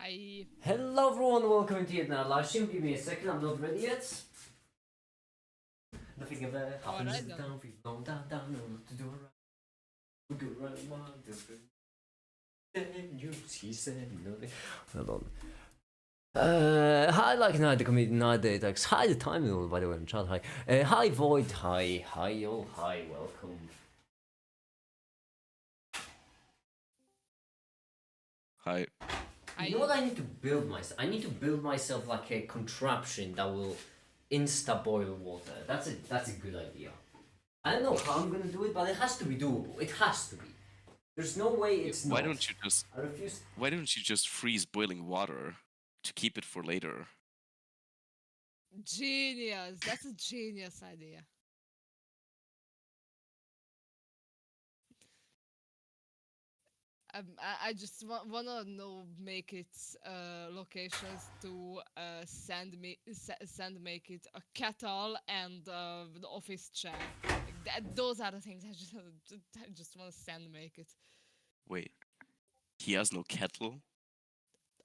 Hi. Hello everyone, welcome to yet another live stream. Give me a second, I'm not ready yet. Nothing ever happens in town, we've long down, to do right. We go right one, different. Then you see, said nothing. Hold on. Hi, like night, the comedian night, the text. Hi, the time, by the way, in chat. Hi. Hi, Void. Hi, all. Hi, welcome. Hi. You know what I need to build myself? I need to build myself like a contraption that will insta boil water. That's a good idea. I don't know how I'm gonna do it, but it has to be doable. It has to be. There's no way it's not. Why don't you just? I refuse. Why don't you just freeze boiling water to keep it for later? Genius. That's a genius idea. I just wanna know make it locations to send make it a kettle and the office chair. Like those are the things I just wanna send make it. Wait, he has no kettle?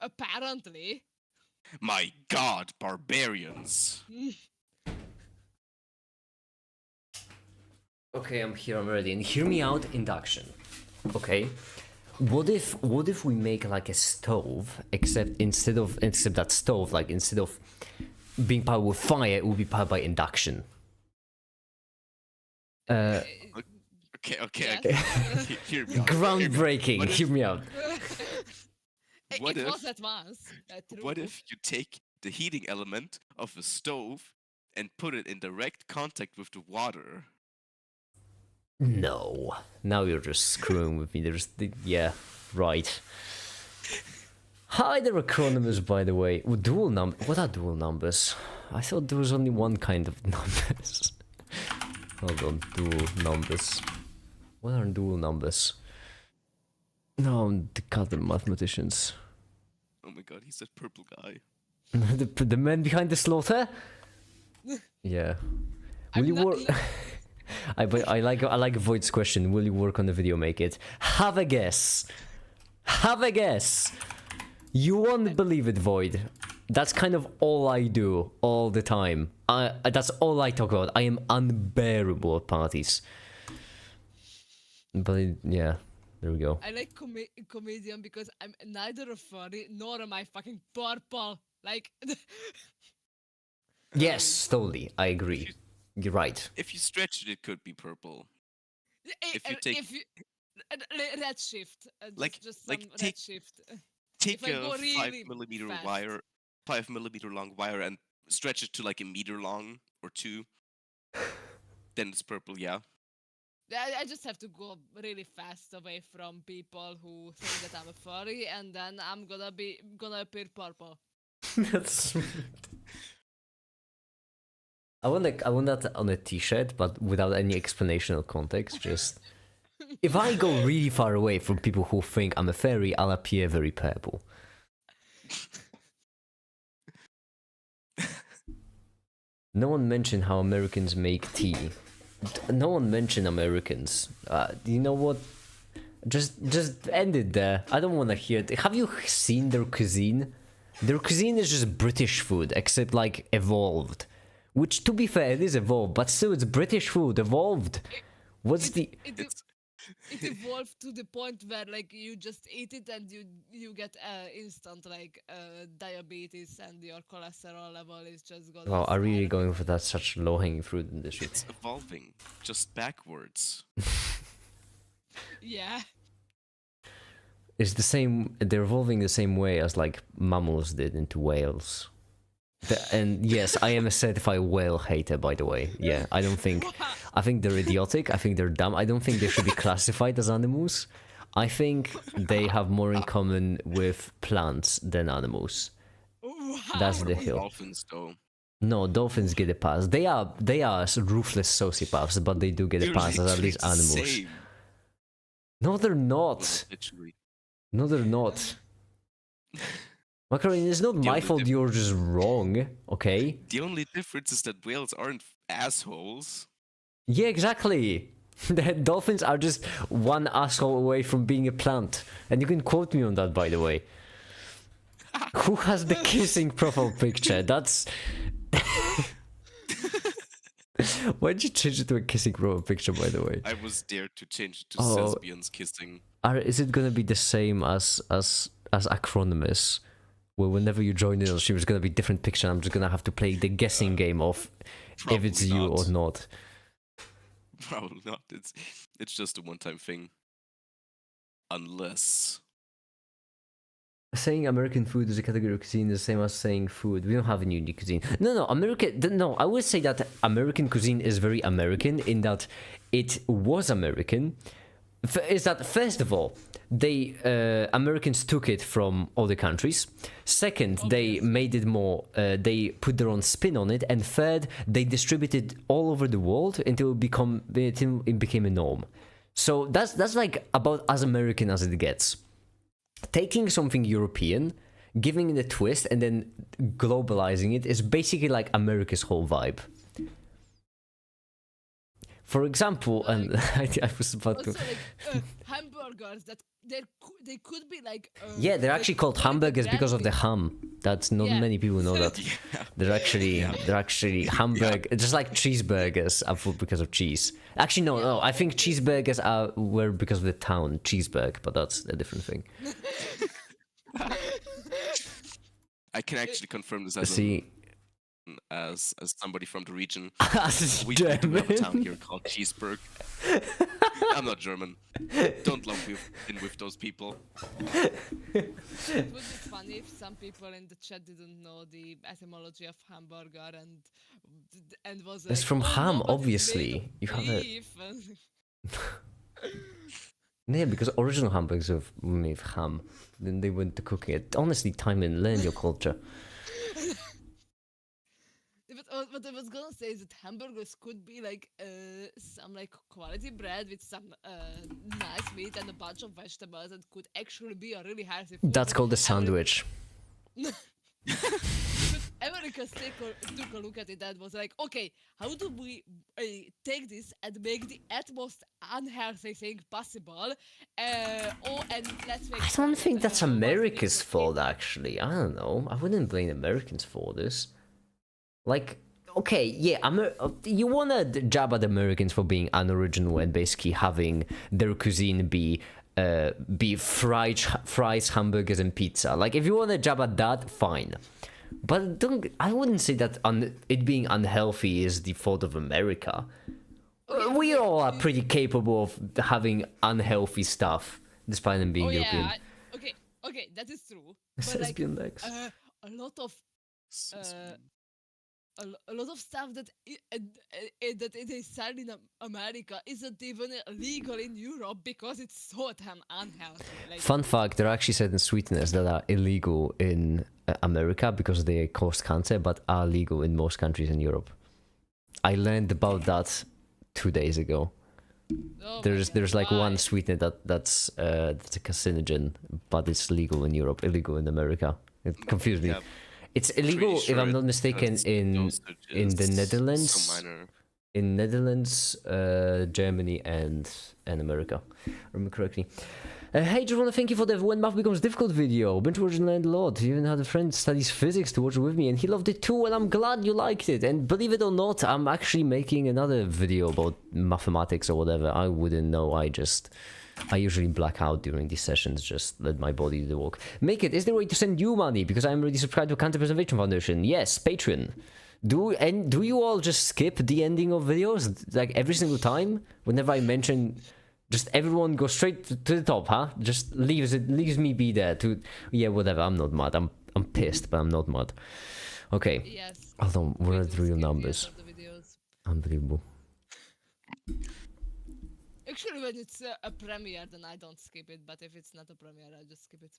Apparently. My God, barbarians! Okay, I'm here. I'm ready. And hear me out. Induction. Okay. What if we make like a stove, except that stove, like instead of being powered with fire, it would be powered by induction. Okay. Yes. Hear me out. Groundbreaking. Hear me out. It What was if- advanced. What if you take the heating element of a stove and put it in direct contact with the water? No. Now you're just screwing with me. Yeah, right. Hi there, Acronymus, by the way. What are dual numbers? I thought there was only one kind of numbers. Hold on, dual numbers. What are dual numbers? No, I'm the goddamn mathematicians. Oh my God, he's that purple guy. the man behind the slaughter? Yeah. Will you work? I like Void's question. Will you work on the video? Make it. Have a guess. Have a guess. You won't believe it, Void. That's kind of all I do all the time. That's all I talk about. I am unbearable at parties. But yeah, there we go. I like comedian because I'm neither a furry nor am I fucking purple. Like. Yes, totally. I agree. You're right. If you stretch it, it could be purple. If you take- red shift, just some like, red take- shift. Take I a go really 5mm fast. wire, 5mm long wire, and stretch it to like a meter long or 2. Then it's purple, yeah. I just have to go really fast away from people who think that I'm a furry, and then I'm gonna appear purple. That's. I want that on a t-shirt, but without any explanation or context. Just if I go really far away from people who think I'm a fairy, I'll appear very purple. No one mentioned how Americans make tea. No one mentioned Americans. You know what? Just end it there. I don't want to hear it. Have you seen their cuisine? Their cuisine is just British food, except like evolved. Which, to be fair, it is evolved, but still, it's British food evolved. What's the? It evolved to the point where like you just eat it and you get instant like diabetes and your cholesterol level is just gonna. Wow, are really skyrocket. going for that such low-hanging fruit in this shit? It's evolving, just backwards. Yeah. It's the same. They're evolving the same way as like mammals did into whales. And yes, I am a certified whale hater, by the way. Yeah, I don't think. I think they're idiotic. I think they're dumb. I don't think they should be classified as animals. I think they have more in common with plants than animals. Wow. That's the What about hill. dolphins, though? No, dolphins get a pass. They are ruthless sociopaths, but they do get a They're pass as at literally least the animals. same. No, they're Well, not. literally. No, they're not. Macaroni, it's not my only fault you're just wrong, okay? The only difference is that whales aren't assholes. Yeah, exactly. The dolphins are just one asshole away from being a plant. And you can quote me on that, by the way. Who has the kissing profile picture? That's. Why'd you change it to a kissing profile picture, by the way? I was dared to change it to Oh. lesbians kissing. Is it gonna be the same as Acronymus? Where whenever you join in, it's gonna be different picture. I'm just gonna have to play the guessing game of if it's Probably you not. or not. Probably not. It's just a one-time thing. Unless Saying American food is a category of cuisine is the same as saying food. We don't have a unique cuisine. No, No, I would say that American cuisine is very American in that it was American. Is that first of all, they Americans took it from other countries. Second, they made it more. They put their own spin on it, and third, they distributed all over the world until it became a norm. So that's like about as American as it gets. Taking something European, giving it a twist, and then globalizing it is basically like America's whole vibe. For example, and I was about to. Also, hamburgers that they could be like. Yeah, they're actually called hamburgers because of the ham. That's not Yeah. many people know that. yeah. They're actually hamburger, just like cheeseburgers are food because of cheese. Actually, no. I think cheeseburgers were because of the town Cheeseburg, but that's a different thing. I can actually confirm this as as somebody from the region. As We do have a town German. here called Cheeseburg. I'm not German. Don't lump me in with those people. It would be funny if some people in the chat didn't know the etymology of hamburger and was like, It's from "Oh, ham, no, but it's obviously. made of You have a beef," and- yeah, because original hamburgers are made of ham. Then they went to cooking it. Honestly, time and learn your culture. What I was gonna say is that hamburgers could be like some like quality bread with some nice meat and a bunch of vegetables and could actually be a really healthy food. That's called a But sandwich. Americans took a look at it and was like, okay, how do we take this and make the utmost unhealthy thing possible? And let's make. I sure don't that, think that's was America's made fault, actually. I don't know. I wouldn't blame Americans for this. Like, okay, yeah, you wanna jab at Americans for being unoriginal and basically having their cuisine be fries, hamburgers, and pizza. Like, if you wanna jab at that, fine. But I wouldn't say that it being unhealthy is the fault of America. We all are pretty capable of having unhealthy stuff, despite them being European. Yeah, okay, that is true. But like, Lesbian legs. a lot of a lot of stuff that that it is sold in America isn't even legal in Europe because it's so damn unhealthy. Like, Fun fact, there are actually certain sweeteners that are illegal in America because they cause cancer, but are legal in most countries in Europe. I learned about that 2 days ago. oh my There's God, like one why? sweetener that's a carcinogen, but it's legal in Europe, illegal in America. It confused me. Yeah, It's pretty illegal, sure if I'm not it's mistaken, because in dosage the is Netherlands. so minor. In Netherlands, Germany, and America. Remember correctly. Hey, just want to thank you for the When Math Becomes Difficult video. Binge watched and learned a lot. You even had a friend studies physics to watch it with me, and he loved it too, and I'm glad you liked it. And believe it or not, I'm actually making another video about mathematics or whatever. I wouldn't know. I usually black out during these sessions, just let my body do the work. Make it, is there a way to send you money? Because I'm already subscribed to Cancer Preservation Foundation. Yes, Patreon. Do you all just skip the ending of videos? Like every single time? Whenever I mention, just everyone go straight to the top, huh? Just leaves me be there to, yeah, whatever, I'm not mad. I'm pissed, but I'm not mad. Okay. Yes. Hold on, where are we the do real skip the numbers? end of the videos. Unbelievable. Actually, when it's a premiere, then I don't skip it. But if it's not a premiere, I just skip it.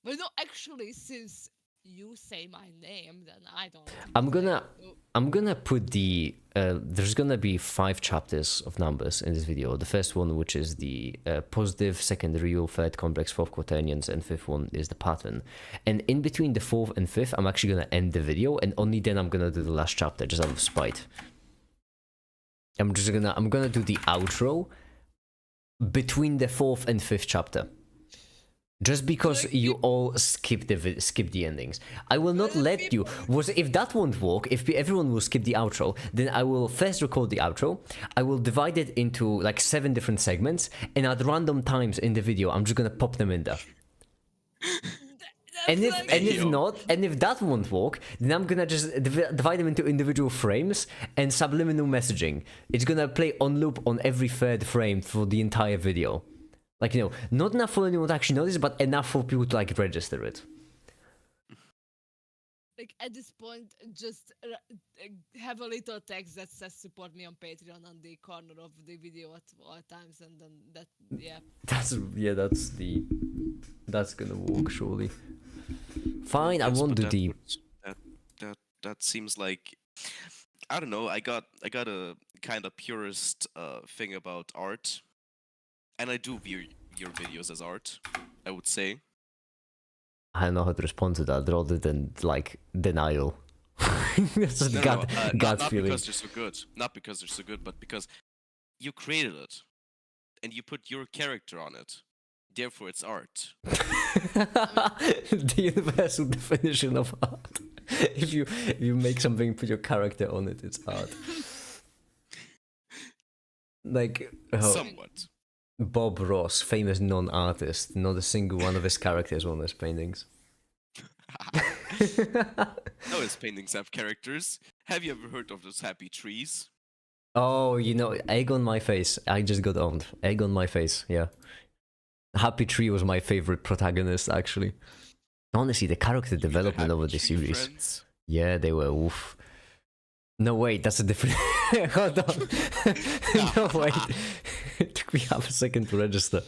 But no, actually, since you say my name, then I don't. I'm gonna put the there's gonna be 5 chapters of numbers in this video. The first one, which is the positive, second real, third complex, fourth quaternions, and fifth one is the pattern. And in between the fourth and fifth, I'm actually gonna end the video, and only then I'm gonna do the last chapter, just out of spite. I'm gonna do the outro between the fourth and fifth chapter. Just because like, you all skip the endings, I will not let you. If that won't work, if everyone will skip the outro, then I will first record the outro. I will divide it into like 7 different segments, and at random times in the video, I'm just gonna pop them in there. And if that won't work, then I'm gonna just divide them into individual frames and subliminal messaging. It's gonna play on loop on every third frame for the entire video. Like, you know, not enough for anyone to actually notice, but enough for people to like register it. Like at this point, just have a little text that says "support me on Patreon" on the corner of the video at all times, and then that, yeah. That's gonna work surely. Fine, I won't do deep. That seems like, I don't know. I got a kind of purist thing about art, and I do view your videos as art, I would say. I don't know how to respond to that rather than like denial. That's just gut feeling. Not because they're so good. Not because they're so good, but because you created it and you put your character on it. Therefore, it's art. The universal definition of art. If you make something, put your character on it, it's art. Like somewhat. Bob Ross, famous non-artist, not a single one of his characters on his paintings. No, his paintings have characters. Have you ever heard of those happy trees? Oh, you know, egg on my face. I just got owned. Egg on my face, yeah. Happy Tree was my favorite protagonist, actually. Honestly, the character development over the series. Friends? Yeah, they were oof. No, wait, that's a different... Hold on. No, wait. It took me half a second to register.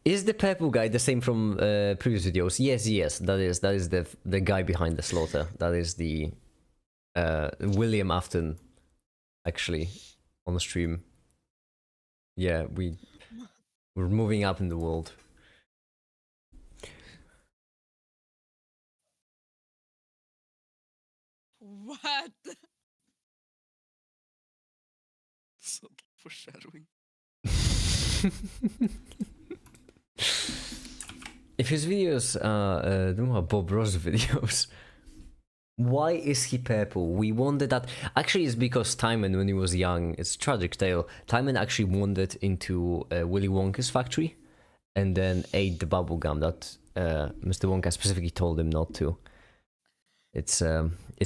Is the purple guy the same from previous videos? Yes. That is the guy behind the slaughter. That is the William Afton, actually, on the stream. Yeah, we're moving up in the world. What? Subtle foreshadowing. If his videos are Bob Ross videos, why is he purple? We wondered that. Actually, it's because Timon, when he was young, it's a tragic tale. Timon actually wandered into Willy Wonka's factory and then ate the bubble gum that Mr. Wonka specifically told him not to. It's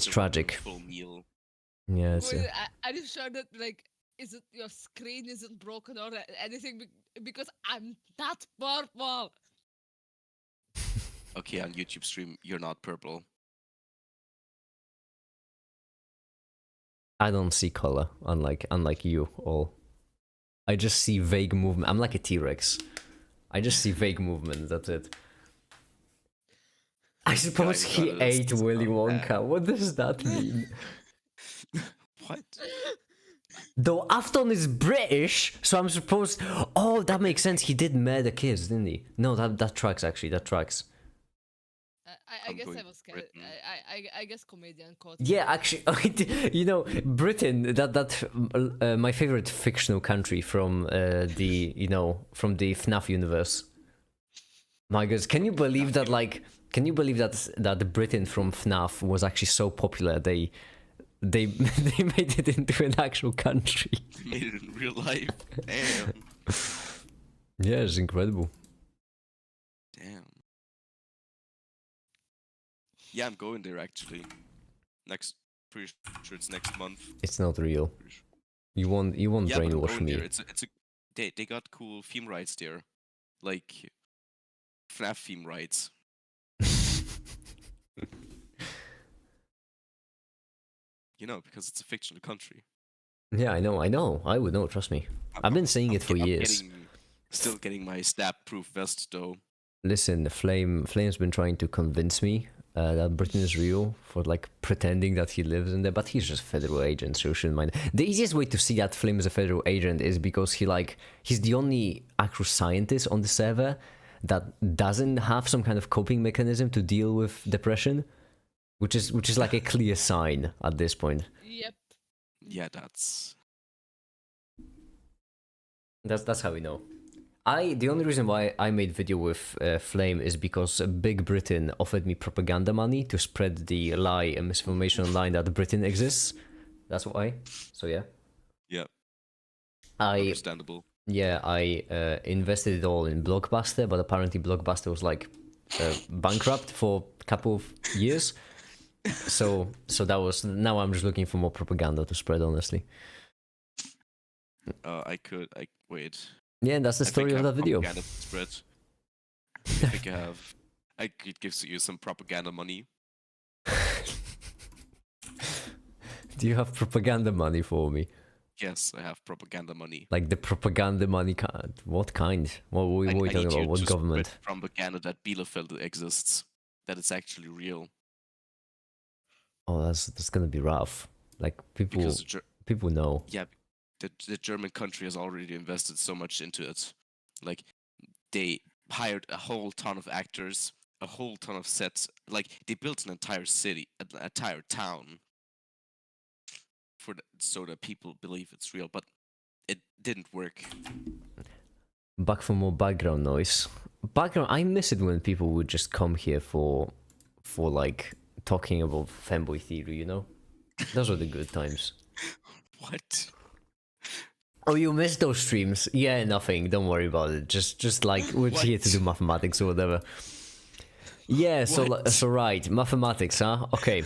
tragic. Full meal. Yeah. Are you sure that like your screen isn't broken or anything? Because I'm that purple. Okay, on YouTube stream, you're not purple. I don't see color, unlike you all. I just see vague movement. I'm like a T-Rex. I just see vague movement. That's it. I suppose he ate Willy Wonka. What does that mean? What? Though Afton is British, so I'm supposed... Oh, that makes sense. He did murder kids, didn't he? No, that tracks, actually. That tracks. I guess I was scared. I guess comedian caught. Yeah, actually, you know, Britain. My favorite fictional country from the FNAF universe. My goodness, can you believe that? Like, can you believe that the Britain from FNAF was actually so popular? They made it into an actual country. They made it in real life. Damn. Yeah, it's incredible. Damn. Yeah, I'm going there actually. Pretty sure it's next month. It's not real. Sure. You won't brainwash me. There. They got cool theme rights there, like FNAF theme rights. You know, because it's a fictional country. Yeah, I know. I would know. Trust me. I've been saying it for years. Still getting my stab-proof vest though. Listen, Flame's been trying to convince me that Britain is real for like pretending that he lives in there, but he's just a federal agent, so you shouldn't mind. The easiest way to see that Flame is a federal agent is because he's the only actual scientist on the server that doesn't have some kind of coping mechanism to deal with depression, which is like a clear sign at this point. Yep. Yeah, that's how we know. The only reason why I made video with Flame is because Big Britain offered me propaganda money to spread the lie and misinformation online that Britain exists. That's why. So yeah. Yeah, I understandable. invested it all in Blockbuster, but apparently Blockbuster was like bankrupt for a couple of years. So that was, now I'm just looking for more propaganda to spread, honestly. I wait. Yeah, and that's the I story think I of have that video. propaganda to spread. I think I could give you some propaganda money. Do you have propaganda money for me? Yes, I have propaganda money. Like the propaganda money kind? What kind? What are we I talking need about? you What to government? spread propaganda that Bielefeld exists, that it's actually real. Oh, that's gonna be rough. Like Because people know. yeah, the German country has already invested so much into it. Like they hired a whole ton of actors, a whole ton of sets. Like they built an entire city, an entire town, so that people believe it's real. But it didn't work. Back for more background noise. Background. I miss it when people would just come here for like talking about fanboy theory. You know, those were the good times. What? Oh, you missed those streams? Yeah, nothing. Don't worry about it. Just like we're here to do mathematics or whatever. Yeah. What? So right, mathematics, huh? Okay.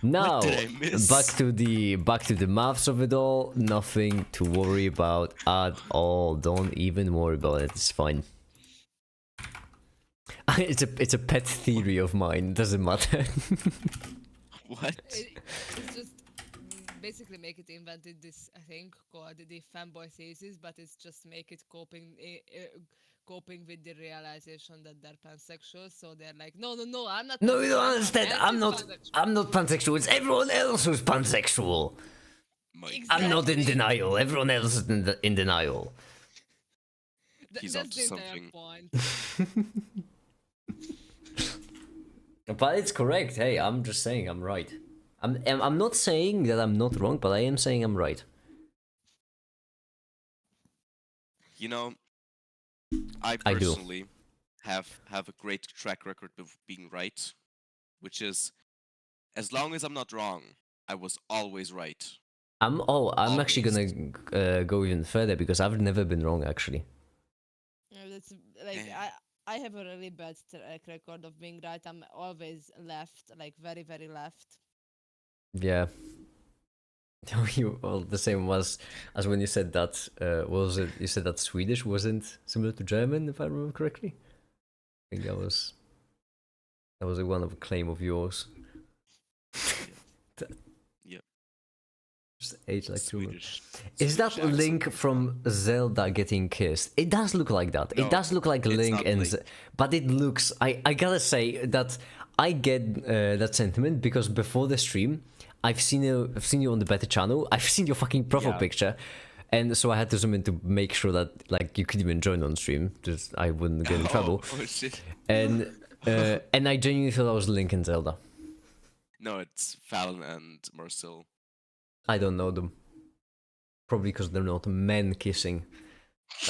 Now What did I miss? back to the maths of it all. Nothing to worry about at all. Don't even worry about it. It's fine. It's a pet theory of mine. Doesn't matter. What? It's just basically make it invented this thing called the fanboy thesis, but it's just make it coping with the realization that they're pansexual. So they're like, no, I'm not. No, you don't pansexual, understand. anti-pansexual." I'm not pansexual. It's everyone else who's pansexual. I'm not in Exactly. denial. Everyone else is in denial. He's That's onto the entire something. point. But it's correct. Hey, I'm just saying I'm right. I'm not saying that I'm not wrong, but I am saying I'm right. You know, I I do. personally have a great track record of being right, which is as long as I'm not wrong, I was always right. I'm actually Always. gonna go even further because I've never been wrong actually. That's like Eh. I have a really bad track record of being right. I'm always left, like very very left. Yeah. Well, the same was as when you said that. Was it? You said that Swedish wasn't similar to German, if I remember correctly. I think that was one of a claim of yours. Yeah. Just age like two. Swedish. Is that Swedish Link accent. from Zelda getting kissed? It does look like that. No, It does look like it's Link not and Link. but it looks. I gotta say that I get that sentiment because before the stream, I've seen you on the better channel. I've seen your fucking profile Yeah. picture, and so I had to zoom in to make sure that like you could even join on stream, just I wouldn't get in trouble. Oh shit. And I genuinely thought I was Link and Zelda. No, it's Fallon and Marcel. I don't know them. Probably because they're not men kissing.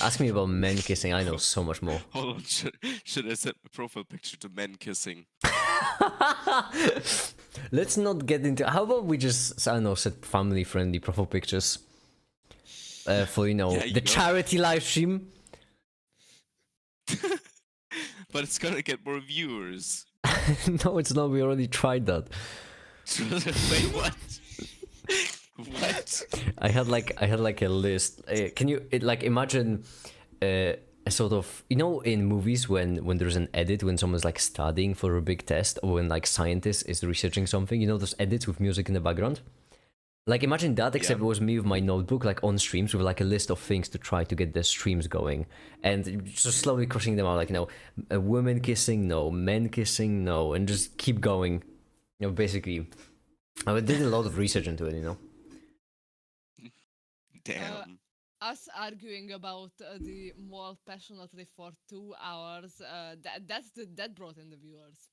Ask me about men kissing, I know so much more. Hold on, should I set my profile picture to men kissing? Let's not get into. How about we just, I don't know, set family friendly profile pictures for Yeah, the charity live stream? But it's gonna get more viewers. No, it's not. We already tried that. Wait, what? What? I had like a list. Can you imagine a sort of, in movies when there's an edit when someone's like studying for a big test or when like scientist is researching something, those edits with music in the background. Like imagine that, except Yeah. it was me with my notebook, like on streams with like a list of things to try to get the streams going, and just slowly crossing them out, like a women kissing, no, men kissing, no, and just keep going. Basically, I did a lot of research into it. Damn. Us arguing about the mall passionately for 2 hours. That brought in the viewers.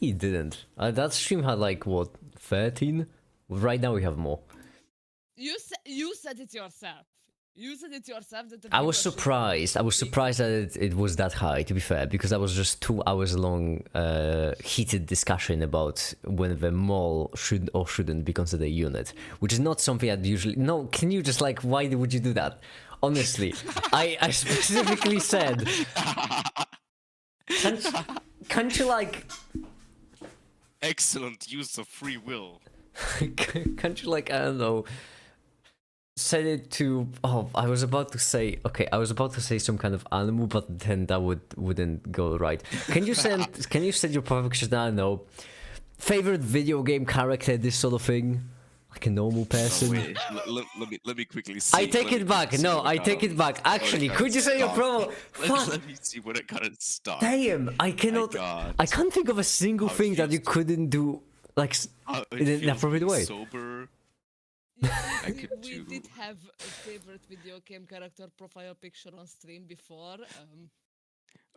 We didn't. That stream had like what 13. Right now we have more. You said it yourself. You said it yourself that the I was viewership surprised. I was big. surprised that it was that high, to be fair, because that was just 2 hours long heated discussion about when the mall should or shouldn't be considered a unit, which is not something I'd usually. No, can you just like, why would you do that? Honestly, I specifically said, can't you like, Excellent use of free will. can't you like, I don't know, set it to, oh, I was about to say some kind of animal, but then that wouldn't go right. Can you set your perfection, I don't know, favorite video game character, this sort of thing, like a normal person? Oh, wait, let me quickly see. I take it back. No, I take it back. Actually, could you say your promo? Fuck. Let me see what I got in stock. Damn, I cannot. God. I can't think of a single How it thing that you feels couldn't do like in an appropriate way. Sober. Yeah, could we do- did have a favorite video game character profile picture on stream before.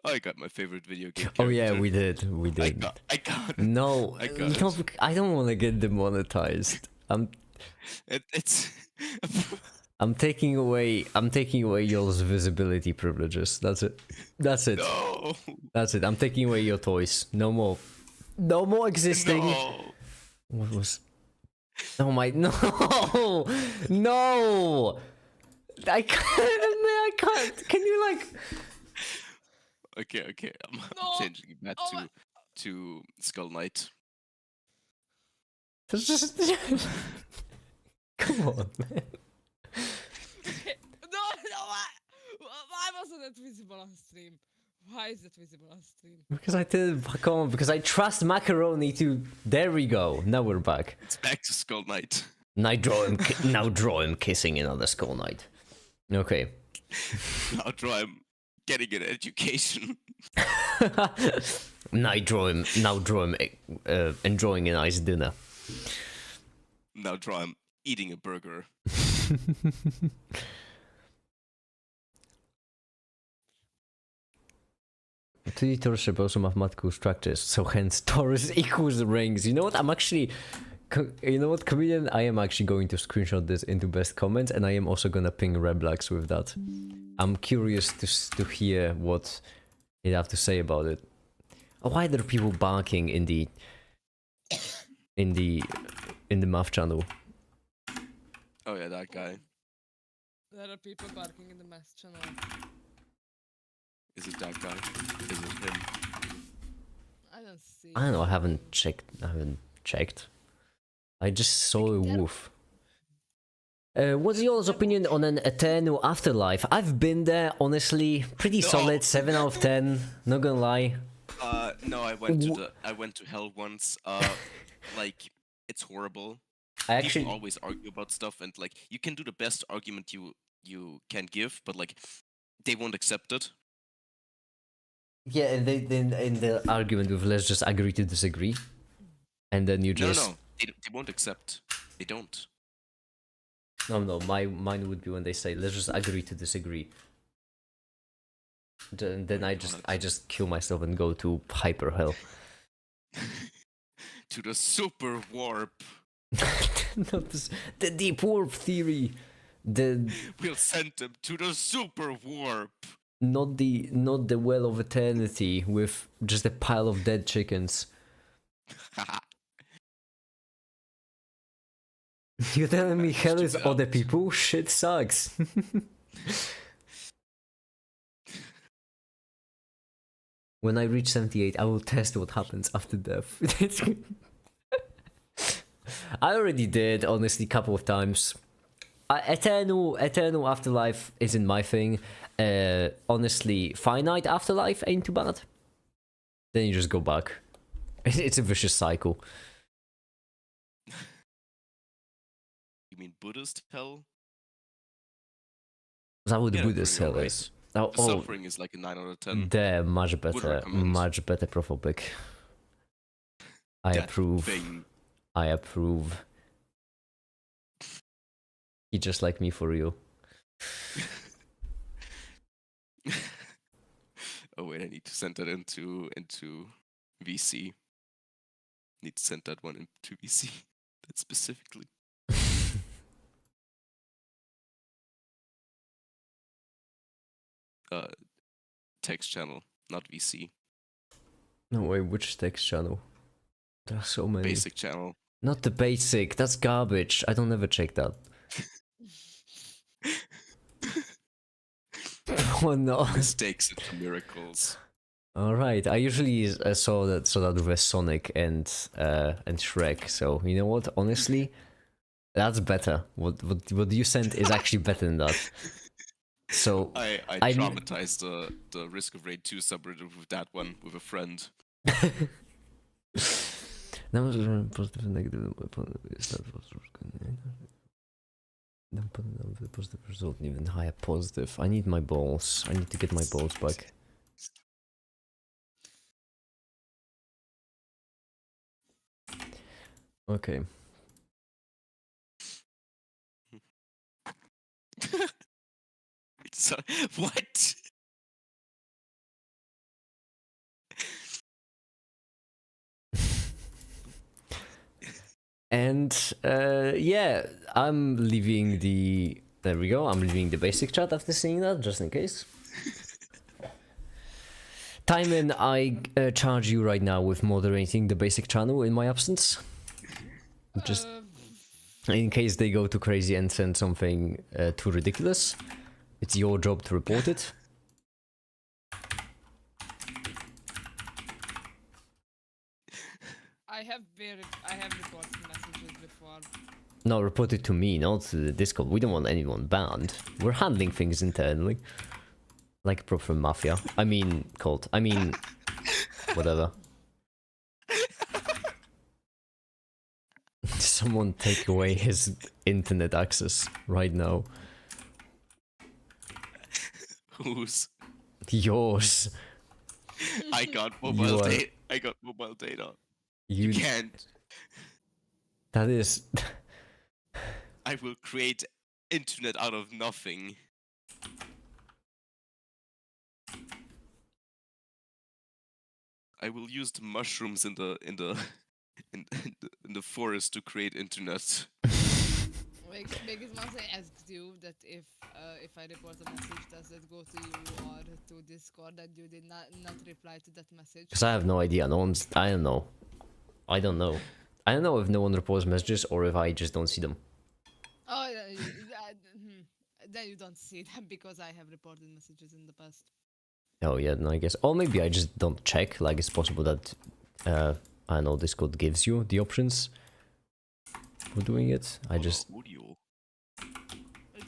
I got my favorite video game. Oh yeah, character. we did. We I did. got it. No, I got no, it. I don't want to get demonetized. It's I'm taking away y'all's visibility privileges. That's it. That's it. no, That's it. I'm taking away your toys. No more. No more existing. no. What was? Oh my no no! I can't. I can't. Can you like? Okay. I'm No. changing it back Oh my- to Skull Knight. That's just. Come on, man. No, why wasn't it visible on stream? Why is it visible on stream? Because I did. Come on. Because I trust macaroni to. There we go. Now we're back. It's back to Skull Knight. Now draw him kissing another Skull Knight. Okay. Now draw him getting an education. Now draw him enjoying a nice dinner. Now draw him eating a burger. Czyli Torus also mathematical structures, so hence Torus equals rings. You know what? Comedian? I am actually going to screenshot this into best comments, and I am also gonna ping Reblax with that. I'm curious to hear what he'd have to say about it. Why are there people barking in the math channel? Oh yeah, that guy. There are people barking in the mass channel. Is it that guy? Is it him? I don't see. I don't know. I haven't checked. I just saw a wolf. What's y'all's opinion on an eternal afterlife? I've been there, honestly. Pretty solid, 7 out of 10. Not gonna lie. No, I went to hell once. Like it's horrible. People always argue about stuff, and like you can do the best argument you can give, but like they won't accept it. Yeah, and then in the argument with let's just agree to disagree, and then you just No, they won't accept. They don't. no. Mine would be when they say let's just agree to disagree. Then I just kill myself and go to hyper hell. To the super warp. Not this, the deep warp theory. We'll send them to the super warp. Not the well of eternity with just a pile of dead chickens. You're telling me hell is other people? Shit sucks. When I reach 78, I will test what happens after death. I already did, honestly, a couple of times. Eternal afterlife isn't my thing. Honestly, finite afterlife ain't too bad. Then you just go back. It's a vicious cycle. You mean Buddhist hell? Is that what the Yeah, Buddhist pretty hell alright. is? The suffering is like a 9 out of 10. They're much Would better, recommend. much better prophobic. I That approve. thing. I approve. You just like me for real. Oh wait, I need to send that into VC. Need to send that one into VC. That specifically. text channel, not VC. No way, which text channel? There are so many. Basic channel. Not the basic, that's garbage. I don't ever check that. Oh no. Mistakes into miracles. Alright, I usually saw that with Sonic and Shrek, so you know what, honestly, that's better. What you sent is actually better than that. So I traumatized the Risk of Raid 2 subreddit with that one with a friend. That was positive and negative. Then put it down with a positive result, even higher positive. I need my balls. I need to get my balls back. Okay. So, what? And yeah, I'm leaving the. There we go. I'm leaving the basic chat after seeing that, just in case. Timon, I charge you right now with moderating the basic channel in my absence. Just in case they go too crazy and send something too ridiculous. It's your job to report it. I have reported messages before. No, report it to me, not to the Discord. We don't want anyone banned. We're handling things internally. Like proper mafia. I mean, cult. I mean, whatever. Someone take away his internet access right now. Whose? Yours. I got mobile data. I got mobile data. You can't. That is. I will create internet out of nothing. I will use the mushrooms in the forest to create internet. Because Masa asked you that if I report a message, does it go to you or to Discord, that you did not reply to that message? Because I have no idea. No one's. I don't know. I don't know. I don't know if no one reports messages or if I just don't see them. Oh, then you don't see them because I have reported messages in the past. Oh yeah, no, I guess. Or maybe I just don't check. Like it's possible that I know Discord gives you the options for doing it. I just.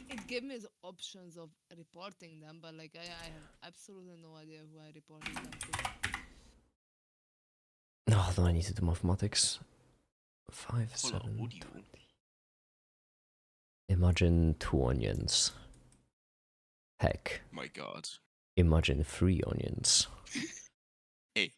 It gave me the options of reporting them, but like I have absolutely no idea who I reported them to. No, no, I need to do mathematics. 5, 7, 20. Imagine 2 onions. Heck. My god. Imagine 3 onions. Hey.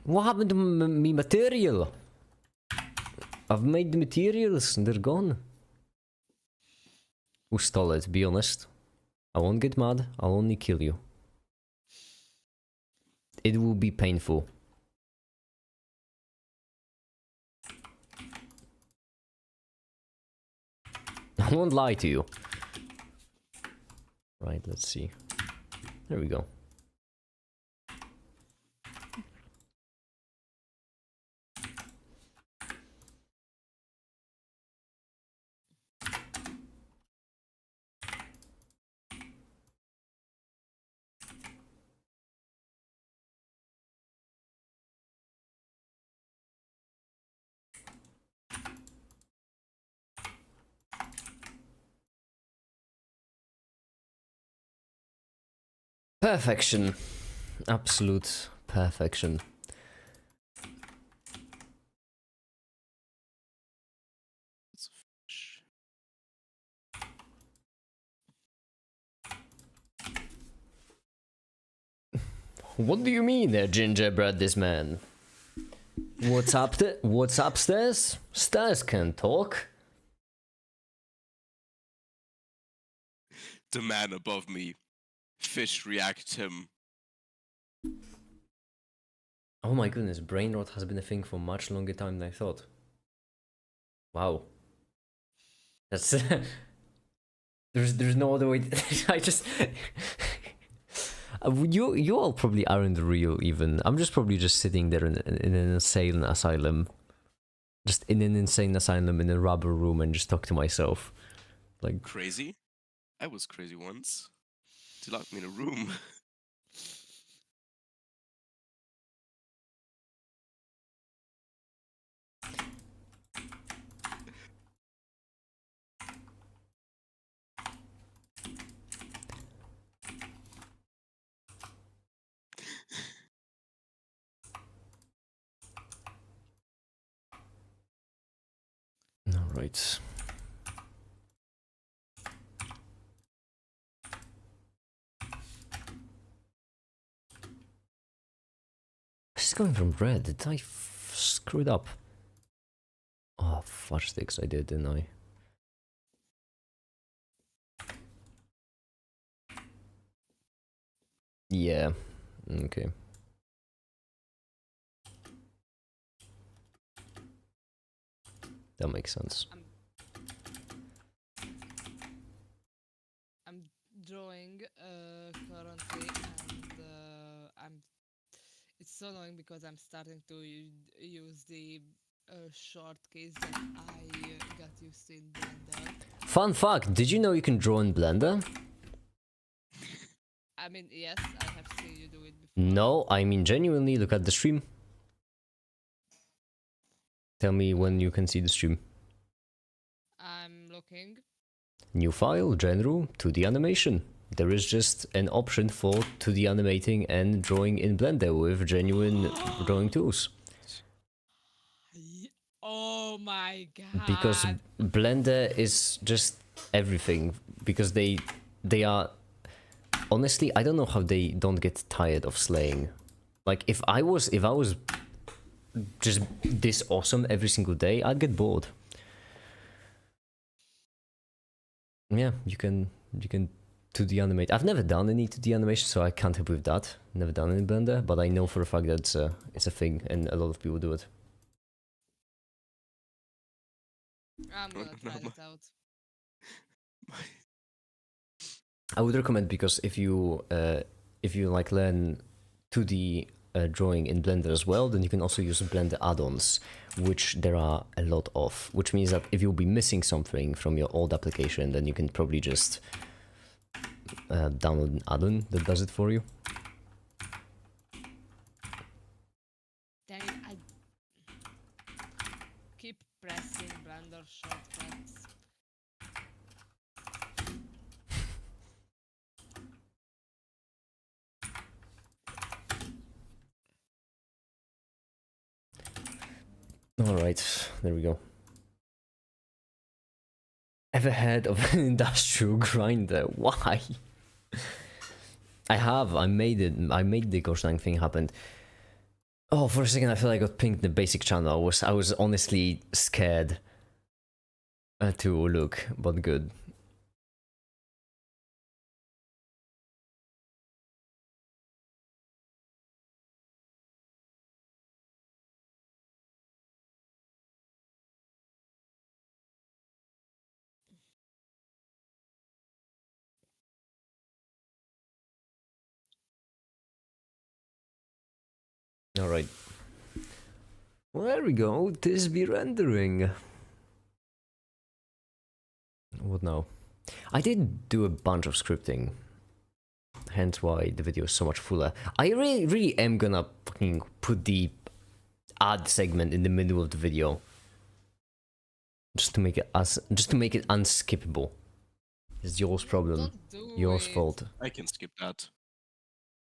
What happened to me material? I've made the materials and they're gone. Who stole it? Be honest. I won't get mad. I'll only kill you. It will be painful. I won't lie to you. Right, let's see. There we go. Perfection. Absolute perfection. What do you mean, gingerbread, this man? What's up there? What's upstairs? Stairs can talk. The man above me. Fish react him. Oh my goodness, brain rot has been a thing for much longer time than I thought. Wow. That's there's no other way. I just you all probably aren't real even. I'm just probably just sitting there in an insane asylum, just in an insane asylum in a rubber room and just talk to myself. Like Crazy? I was crazy once. They locked me in a room. all right. This is going from red. Did I screw it up? Oh, fudge sticks, I did, didn't I? Yeah. Okay. That makes sense. I'm drawing currently, and I'm. It's so annoying because I'm starting to use the short keys that I got used to in Blender. Fun fact, did you know you can draw in Blender? I mean, yes, I have seen you do it before. No, I mean genuinely, look at the stream. Tell me when you can see the stream. I'm looking. New file, general, 2D animation. There is just an option for 2D animating and drawing in Blender with genuine drawing tools. Oh my god. Because Blender is just everything. Because they are... Honestly, I don't know how they don't get tired of slaying. Like, if I was just this awesome every single day, I'd get bored. Yeah, you can 2D animate. I've never done any 2D animation, so I can't help with that. Never done it in Blender, but I know for a fact that it's a thing, and a lot of people do it. I'm gonna try it out. I would recommend, because if you like learn 2D drawing in Blender as well, then you can also use Blender add-ons, which there are a lot of. Which means that if you'll be missing something from your old application, then you can probably just download an add-on that does it for you. Dang it, I keep pressing Blender shortcuts. Alright, there we go. Ever heard of an industrial grinder? Why? I have. I made it. I made the gosh dang thing happen. Oh, for a second I feel like I got pinged in the basic channel. I was honestly scared to look, but good. Alright. Well, there we go. This be rendering. What now? I did do a bunch of scripting. Hence why the video is so much fuller. I really am gonna fucking put the ad segment in the middle of the video. Just to make it unskippable. It's yours problem. Don't do Yours it. fault. I can skip that.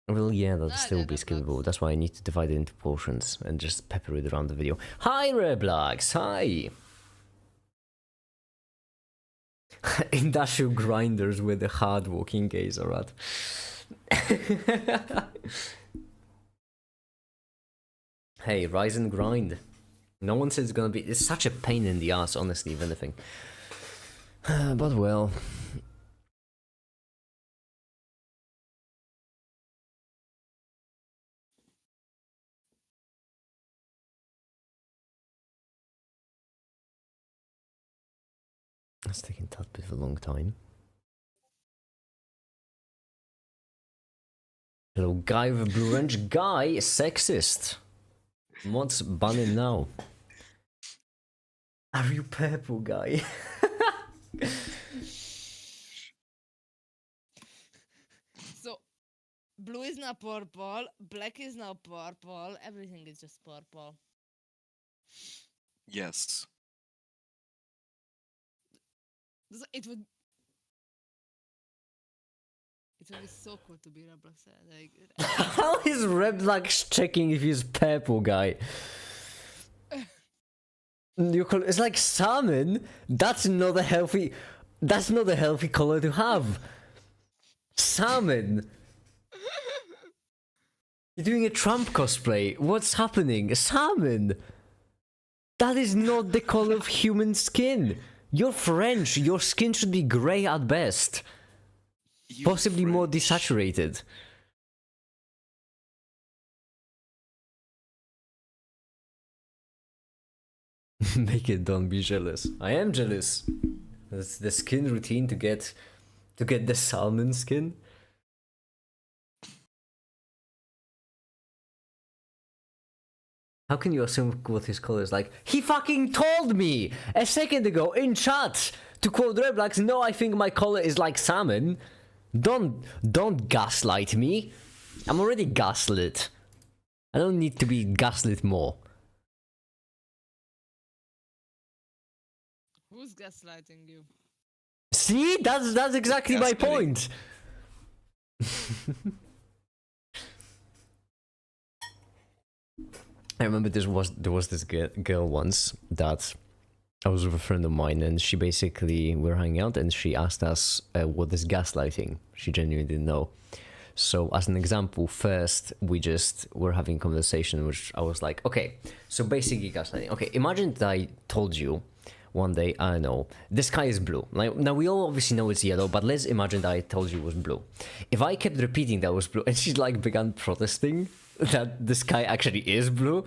Well, yeah, that'll Nah, still be that's skippable. That's why I need to divide it into portions and just pepper it around the video. Hi, Reblax! Hi! Industrial grinders with a hard-walking gazer rat. Hey, rise and grind. No one says it's gonna be... It's such a pain in the ass, honestly, if anything. But well... That's taking that bit of a long time. Hello, guy with a blue wrench. Guy, sexist. What's banning now? Are you purple, guy? So, blue is now purple, black is now purple, everything is just purple. Yes. It would be so cool to be Roblox. Like, How is Reblax checking if he's purple, guy? It's like salmon. That's not a healthy. That's not a healthy color to have. Salmon. You're doing a Trump cosplay. What's happening? Salmon. That is not the color of human skin. You're French. Your skin should be grey at best. Possibly more desaturated. Make it, don't be jealous. I am jealous. That's the skin routine to get the salmon skin. How can you assume what his color is like? He fucking told me a second ago in chat, to quote Reblax, no, I think my color is like salmon. Don't gaslight me. I'm already gaslit. I don't need to be gaslit more. who's gaslighting you? See? That's exactly my point. I remember there was this girl once that I was with a friend of mine, and she basically, we were hanging out, and she asked us what is gaslighting. She genuinely didn't know. So as an example, first we just were having a conversation, which I was like, okay, so basically gaslighting. Okay, imagine that I told you one day, I don't know, the sky is blue. Like, now we all obviously know it's yellow, but let's imagine that I told you it was blue. If I kept repeating that it was blue, and she like began protesting that the sky actually is blue,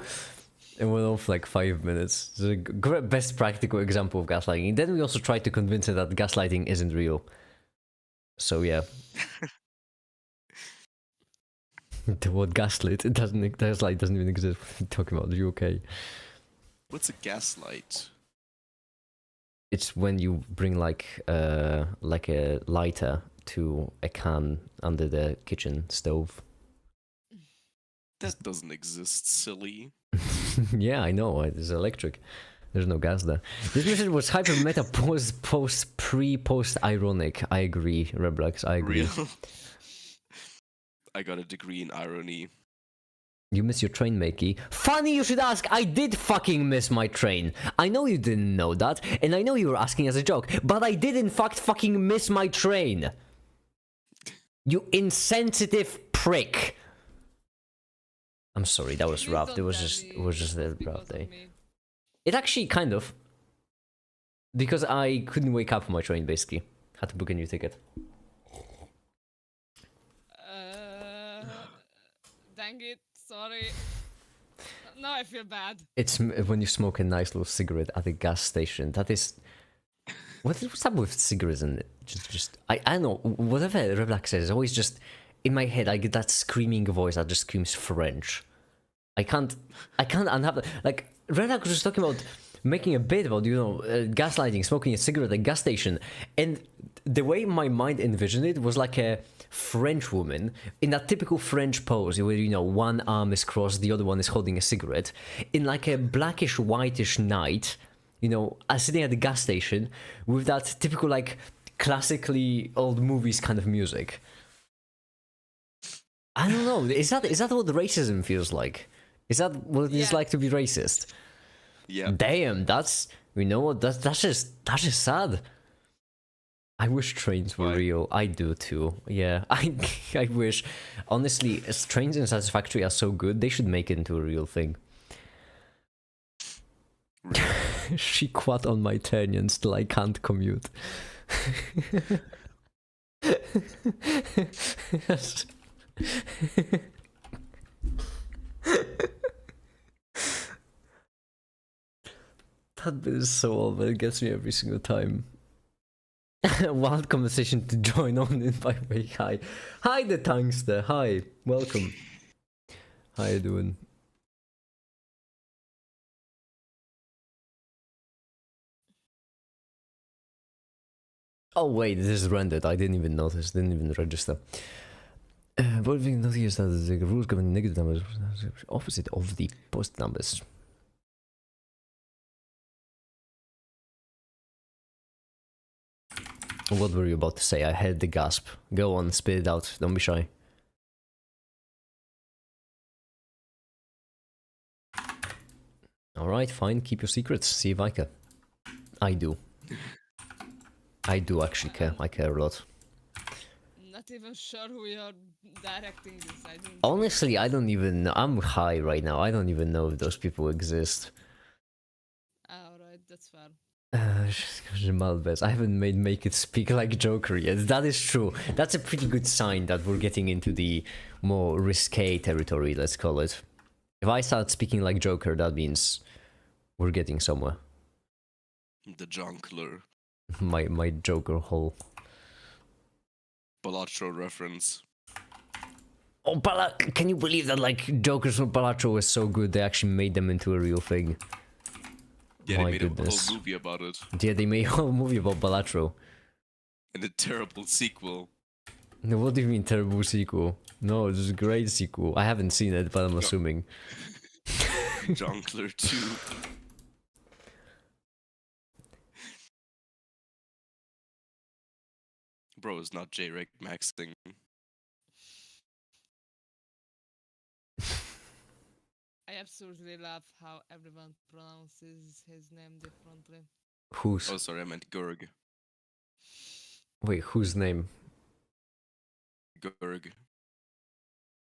it went on for like 5 minutes. It's a great best practical example of gaslighting. Then we also tried to convince her that gaslighting isn't real. So yeah. The word gaslit, gaslight doesn't even exist. What are you talking about? Are you okay? What's a gaslight? It's when you bring like a lighter to a can under the kitchen stove. That doesn't exist, silly. Yeah, I know. It's electric. There's no gas there. This mission was hyper meta post ironic. I agree, Reblax. I agree. Real. I got a degree in irony. You miss your train, Makey. Funny you should ask. I did fucking miss my train. I know you didn't know that, and I know you were asking as a joke, but I did in fact fucking miss my train. You insensitive prick. I'm sorry, that was rough. It was just a rough day. It actually kind of. Because I couldn't wake up for my train, basically. Had to book a new ticket. Dang it, sorry. Now I feel bad. It's when you smoke a nice little cigarette at a gas station. That is... What's up with cigarettes and just... I don't know, whatever Reblax says, always just... In my head, I get that screaming voice that just screams French. I can't unhappy. Like, Reblax was just talking about making a bit about, gaslighting, smoking a cigarette at a gas station. And the way my mind envisioned it was like a French woman in that typical French pose where, one arm is crossed, the other one is holding a cigarette, in like a blackish, whitish night, sitting at the gas station with that typical, like, classically old movies kind of music. I don't know. Is that what racism feels like? Is that what it is like to be racist? Yeah. Damn, that's just sad. I wish trains were real. I do too. Yeah, I wish. Honestly, as trains in Satisfactory are so good, they should make it into a real thing. She quat on my turn and still I can't commute. Yes. That bit is so old, but it gets me every single time. Wild conversation to join on in by way. Hi. Hi, the Tangster. Hi. Welcome. How you doing? Oh, wait, this is rendered. I didn't even notice. Didn't even register. What we notice is that the rules governing negative numbers opposite of the positive numbers. What were you about to say? I heard the gasp. Go on, spit it out. Don't be shy. Alright, fine. Keep your secrets. See if I care. I do. I do actually care. I care a lot. Not even sure who you're directing this. I don't. Honestly, I don't even know. I'm high right now. I don't even know if those people exist. Alright, that's fair. Jamal Best. I haven't made Make It Speak Like Joker yet. That is true. That's a pretty good sign that we're getting into the more risque territory, let's call it. If I start speaking like Joker, that means we're getting somewhere. The Jonkler. My Joker hole. Balatro reference. Oh, can you believe that, like, Jokers from Balatro was so good, they actually made them into a real thing? Yeah, My they made goodness. a whole movie about it. Yeah, they made a whole movie about Balatro. And a terrible sequel. No, what do you mean terrible sequel? No, it's a great sequel. I haven't seen it, but I'm assuming. Jonkler 2. Bro, it's not J-Reg maxing. I absolutely love how everyone pronounces his name differently. Whose? Oh, sorry, I meant Gurg. Wait, whose name? Gurg.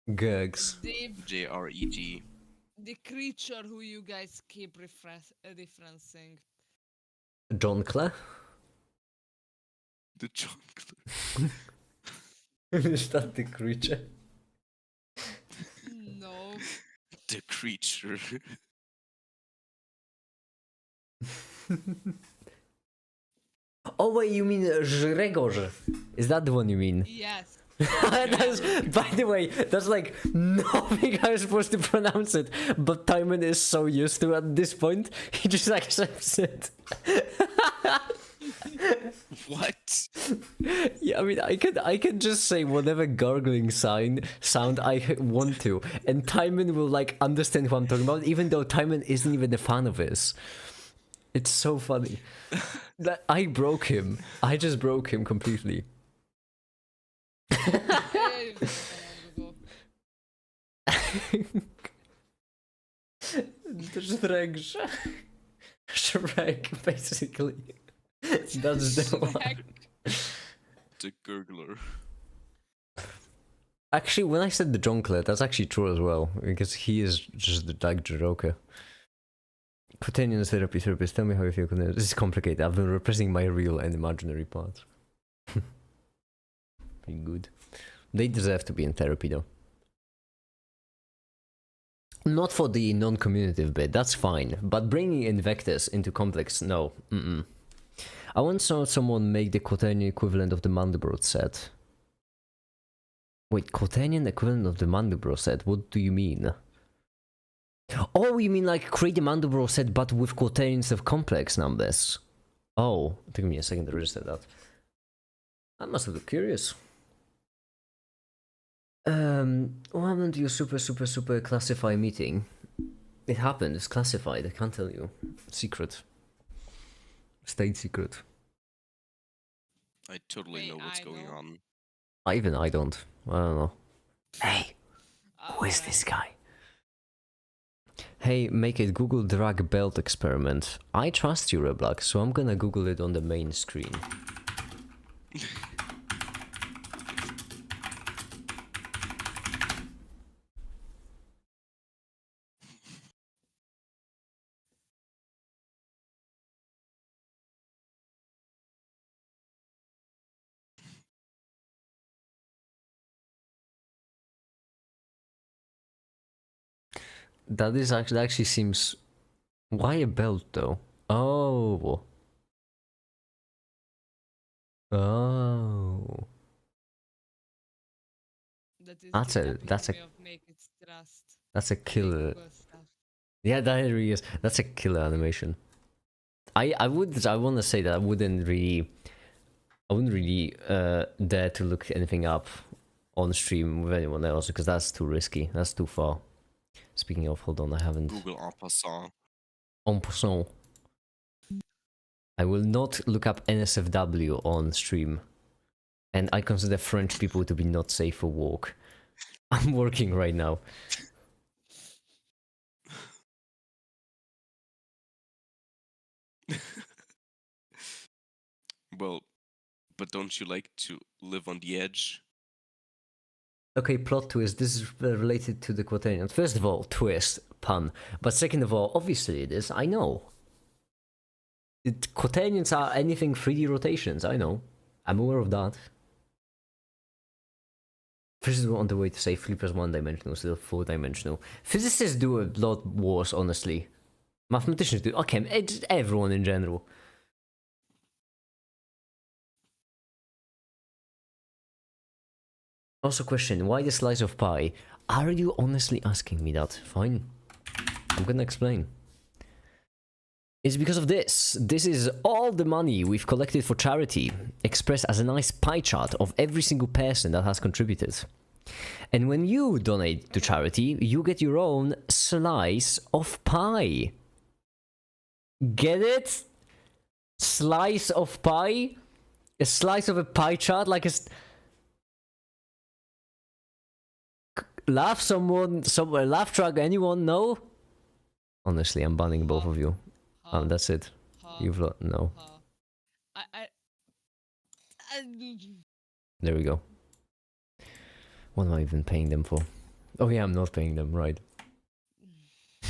Gergs. J-R-E-G. The creature who you guys keep referencing. John Clare? The Jonkler. Is that the creature? No. The creature. Oh wait, you mean Grzegorz? Is that the one you mean? Yes. That's, by the way, that's like nothing I was supposed to pronounce it, but Timon is so used to it at this point, he just accepts it. What? Yeah, I mean, I can just say whatever gargling sound I want to, and Timon will like understand what I'm talking about, even though Timon isn't even a fan of this. It's so funny. I broke him. I just broke him completely. Yeah, you've done it long ago. Shrek, basically. That's the one. Heck, The gurgler. Actually, when I said the Jonkler, that's actually true as well, because he is just like the Joker. Quotidian therapy therapist, tell me how you feel. This is complicated. I've been repressing my real and imaginary parts. Pretty good. They deserve to be in therapy though. Not for the non-communicative bit, that's fine. But bringing in vectors into complex, no. I once saw someone make the quaternion equivalent of the Mandelbrot set. Wait, quaternion equivalent of the Mandelbrot set? What do you mean? Oh, you mean like create the Mandelbrot set but with quaternions of complex numbers? Oh, it took me a second to register that. I must have looked curious. What happened to your super classify meeting? It happened, it's classified, I can't tell you. Secret. State secret. I totally May know what's I going know? on. I don't know. Hey, who is Alright. this guy? Hey, make it Google drag belt experiment. I trust you, Reblock, so I'm gonna Google it on the main screen. That actually seems... Why a belt though? Oh. Oh, That is that's the a epitome of make it trust. that's a Fake killer. Google stuff. Yeah, that really is. That's a killer animation. I want to say that I wouldn't really dare to look anything up on stream with anyone else because that's too risky. That's too far. Speaking of, hold on, I haven't. Google en passant. En passant, I will not look up NSFW on stream, and I consider French people to be not safe for walk. I'm working right now. Well, but don't you like to live on the edge? Okay, plot twist. This is related to the quaternion. First of all, twist, pun. But second of all, obviously it is. I know. Quaternions are anything 3D rotations. I know. I'm aware of that. Physicists were on the way to say 3 plus 1 dimensional, still 4 dimensional. Physicists do a lot worse, honestly. Mathematicians do. Okay, it's everyone in general. Also, question: why the slice of pie? Are you honestly asking me that? Fine, I'm gonna explain. It's because of this. This is all the money we've collected for charity, expressed as a nice pie chart of every single person that has contributed. And when you donate to charity, you get your own slice of pie. Get it? Slice of pie? A slice of a pie chart, like a. Laugh someone, somewhere, laugh track, anyone? No? Honestly, I'm banning both of you. That's it. You've no. I There we go. What am I even paying them for? Oh yeah, I'm not paying them, right?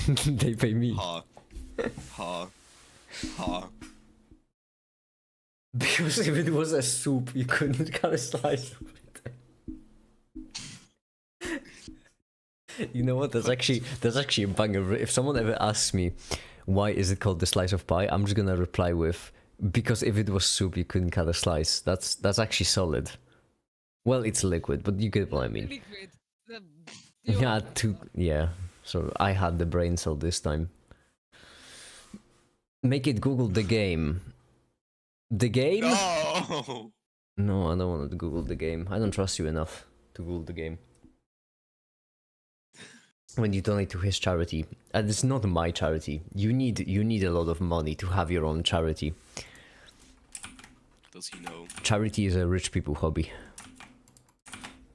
They pay me. Ha. Ha. Ha. Because if it was a soup, you couldn't cut a slice of it. You know what? That's actually a banger. If someone ever asks me why is it called the slice of pie, I'm just gonna reply with because if it was soup, you couldn't cut a slice. That's actually solid. Well, it's liquid, but you get what I mean. liquid. Yeah, yeah. So I had the brain cell this time. Make it Google the game. The game? No. No, I don't want to Google the game. I don't trust you enough to Google the game. When you donate to his charity, and it's not my charity. You need a lot of money to have your own charity. Does he know? Charity is a rich people hobby.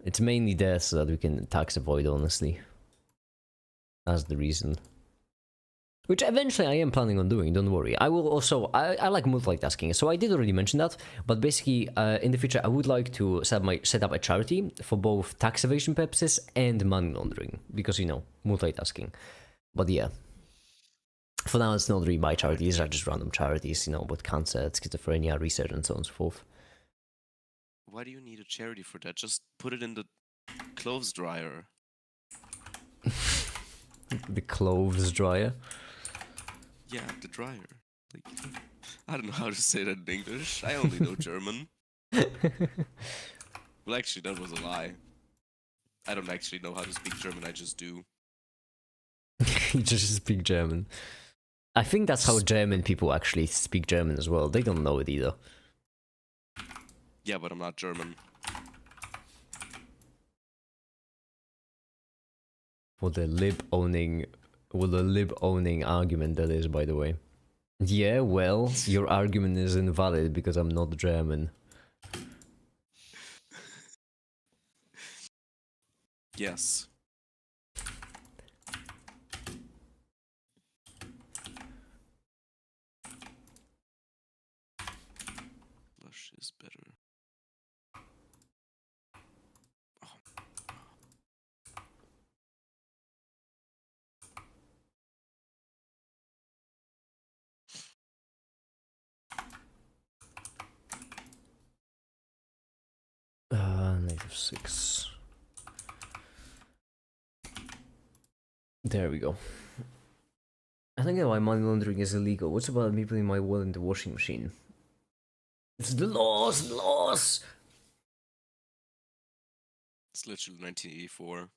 It's mainly there so that we can tax avoid, honestly. That's the reason. Which eventually I am planning on doing, don't worry. I will also, I like multitasking, so I did already mention that, but basically, in the future, I would like to set up a charity for both tax evasion purposes and money laundering, because, you know, multitasking. But yeah. For now, it's not really my charity, these are just random charities, you know, about cancer, schizophrenia, research, and so on and so forth. Why do you need a charity for that? Just put it in the clothes dryer. The clothes dryer? Yeah, the dryer. Like, I don't know how to say that in English. I only know German. Well, actually, that was a lie. I don't actually know how to speak German, I just do. You just speak German. I think that's how German people actually speak German as well. They don't know it either. Yeah, but I'm not German. What a lib owning argument that is, by the way. Yeah, well, your argument is invalid because I'm not German. Yes. Blush is better. -6. There we go. I think why money laundering is illegal. What's about me putting my wallet in the washing machine? It's the laws, the laws. It's literally 1984.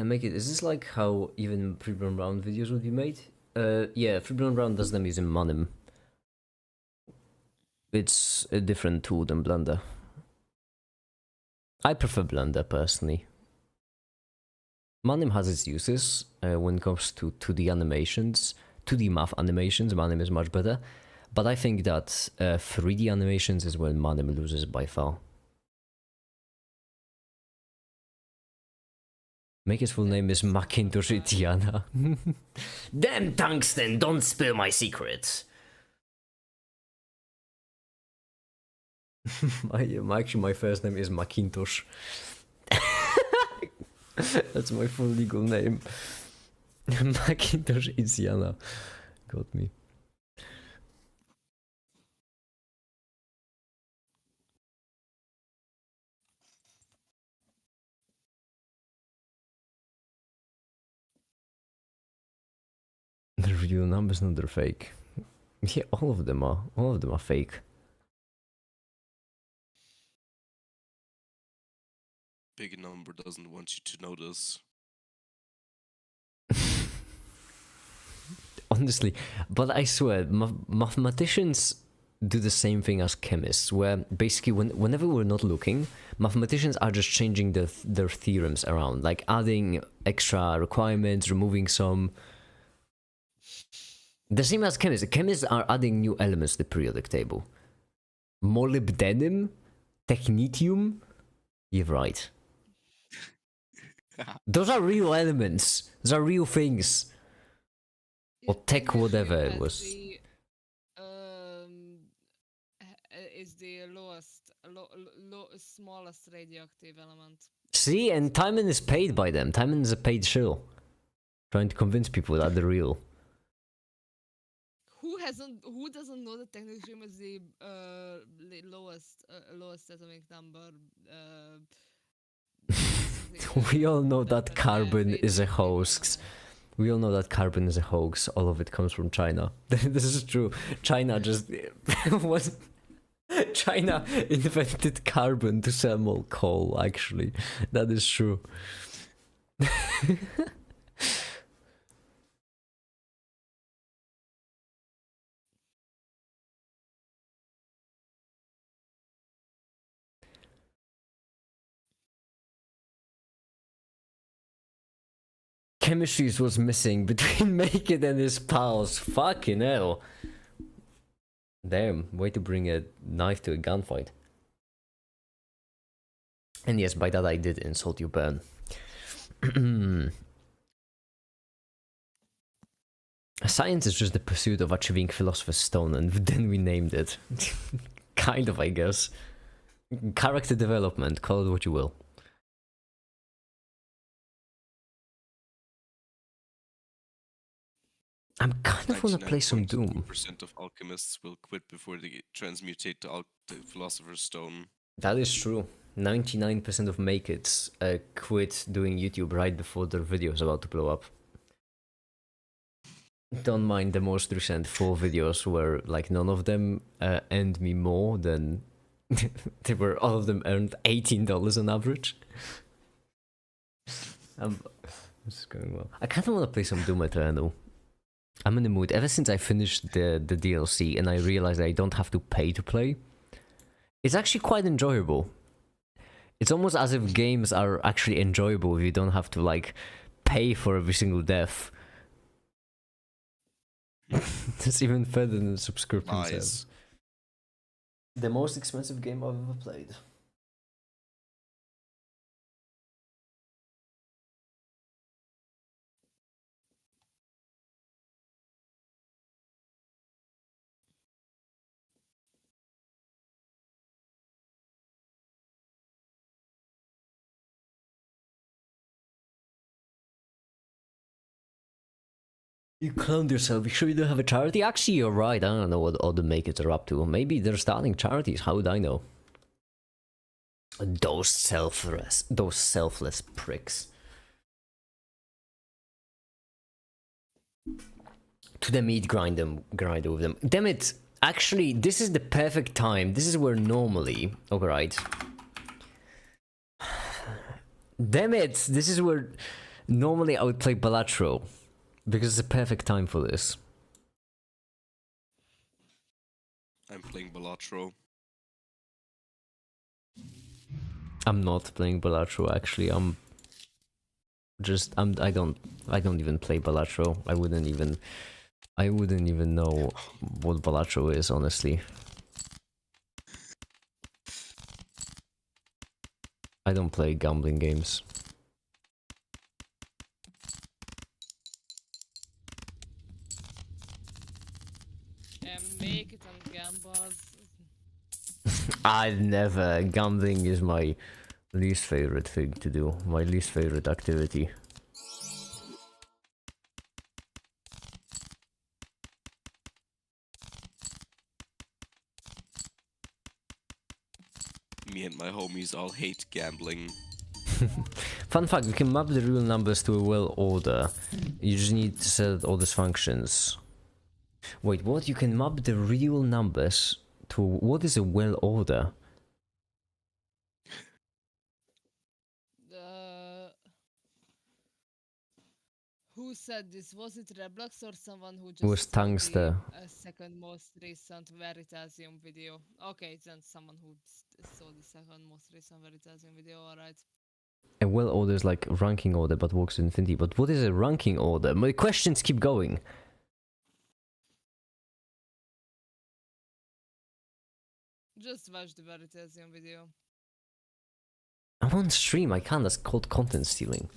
Make it. Is this like how even Freeborn Brown videos would be made? Yeah, Freeborn Brown does them using Monim. It's a different tool than Blender. I prefer Blender personally. Monim has its uses when it comes to 2D animations. 2D math animations, Monim is much better. But I think that 3D animations is when Monim loses by far. Maker's full name is Macintosh Itiana. Damn tungsten, don't spill my secrets. My first name is Macintosh. That's my full legal name. Macintosh Itiana. Got me. The real numbers, no, they're fake. Yeah, all of them are. All of them are fake. Big number doesn't want you to notice. Honestly, but I swear, mathematicians do the same thing as chemists, where basically whenever we're not looking, mathematicians are just changing their theorems around, like adding extra requirements, removing some. The same as chemists. Chemists are adding new elements to the periodic table. Molybdenum, technetium. You're right. Those are real elements. Those are real things. Or tech, whatever it was. Is the smallest radioactive element. See, and Timon is paid by them. Timon is a paid shill. Trying to convince people that they're real. Who doesn't know that technetium is the lowest atomic number? We all know that carbon is a hoax. We all know that carbon is a hoax. All of it comes from China. This is true. China just was. China invented carbon to sell more coal. Actually, that is true. Chemistry was missing between Make-It and his pals. Fucking hell. Damn, way to bring a knife to a gunfight. And yes, by that I did insult you, Burn. Science is just the pursuit of achieving Philosopher's Stone, and then we named it. Kind of, I guess. Character development, call it what you will. I'm kind of wanna play some Doom. 99% of alchemists will quit before they transmutate the Philosopher's Stone. That is true. 99% of make-its quit doing YouTube right before their video is about to blow up. Don't mind the most recent 4 videos where like none of them earned me more than all of them earned $18 on average. This is going well. I kind of want to play some Doom Eternal. I'm in the mood. Ever since I finished the DLC and I realized I don't have to pay to play, it's actually quite enjoyable. It's almost as if games are actually enjoyable if you don't have to like pay for every single death. It's even further than the subscription service. The most expensive game I've ever played. You cloned yourself. You sure you don't have a charity? Actually, you're right. I don't know what all the make-its are up to. Maybe they're starting charities. How would I know? Those selfless pricks. To the meat grinder with them. Damn it! Actually, this is the perfect time. This is where normally... Alright. Damn it! This is where normally I would play Balatro. Because it's the perfect time for this. I'm playing Balatro. I'm not playing Balatro, actually. I don't even play Balatro. I wouldn't even know what Balatro is, honestly. I don't play gambling games. And make it on gambles. I never. Gambling is my least favorite thing to do. My least favorite activity. Me and my homies all hate gambling. Fun fact, we can map the real numbers to a well order. You just need to set all these functions. Wait, what? You can map the real numbers to... What is a well order? Who said this? Was it Reblox or someone who just It was saw Tangster. the second most recent Veritasium video? Okay, then someone who saw the second most recent Veritasium video, alright. A well order is like ranking order but works in infinity. But what is a ranking order? My questions keep going. Just watch the Veritasium video. I'm on stream, I can't. That's called content stealing.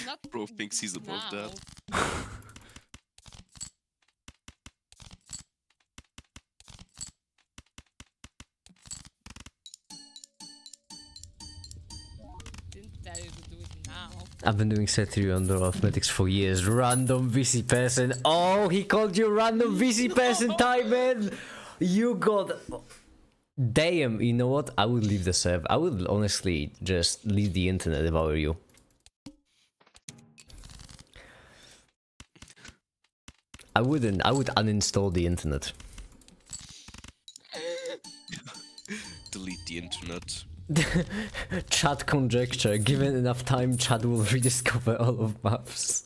Not Bro thinks he's above now. that. Didn't tell you to do it now. I've been doing set theory under arithmetics for years. Random VC person. Oh, he called you random VC person, Timon! You got... Damn, you know what? I would leave the server. I would honestly just leave the internet if I were you. I wouldn't. I would uninstall the internet. Delete the internet. Chat conjecture. Given enough time, Chat will rediscover all of maps.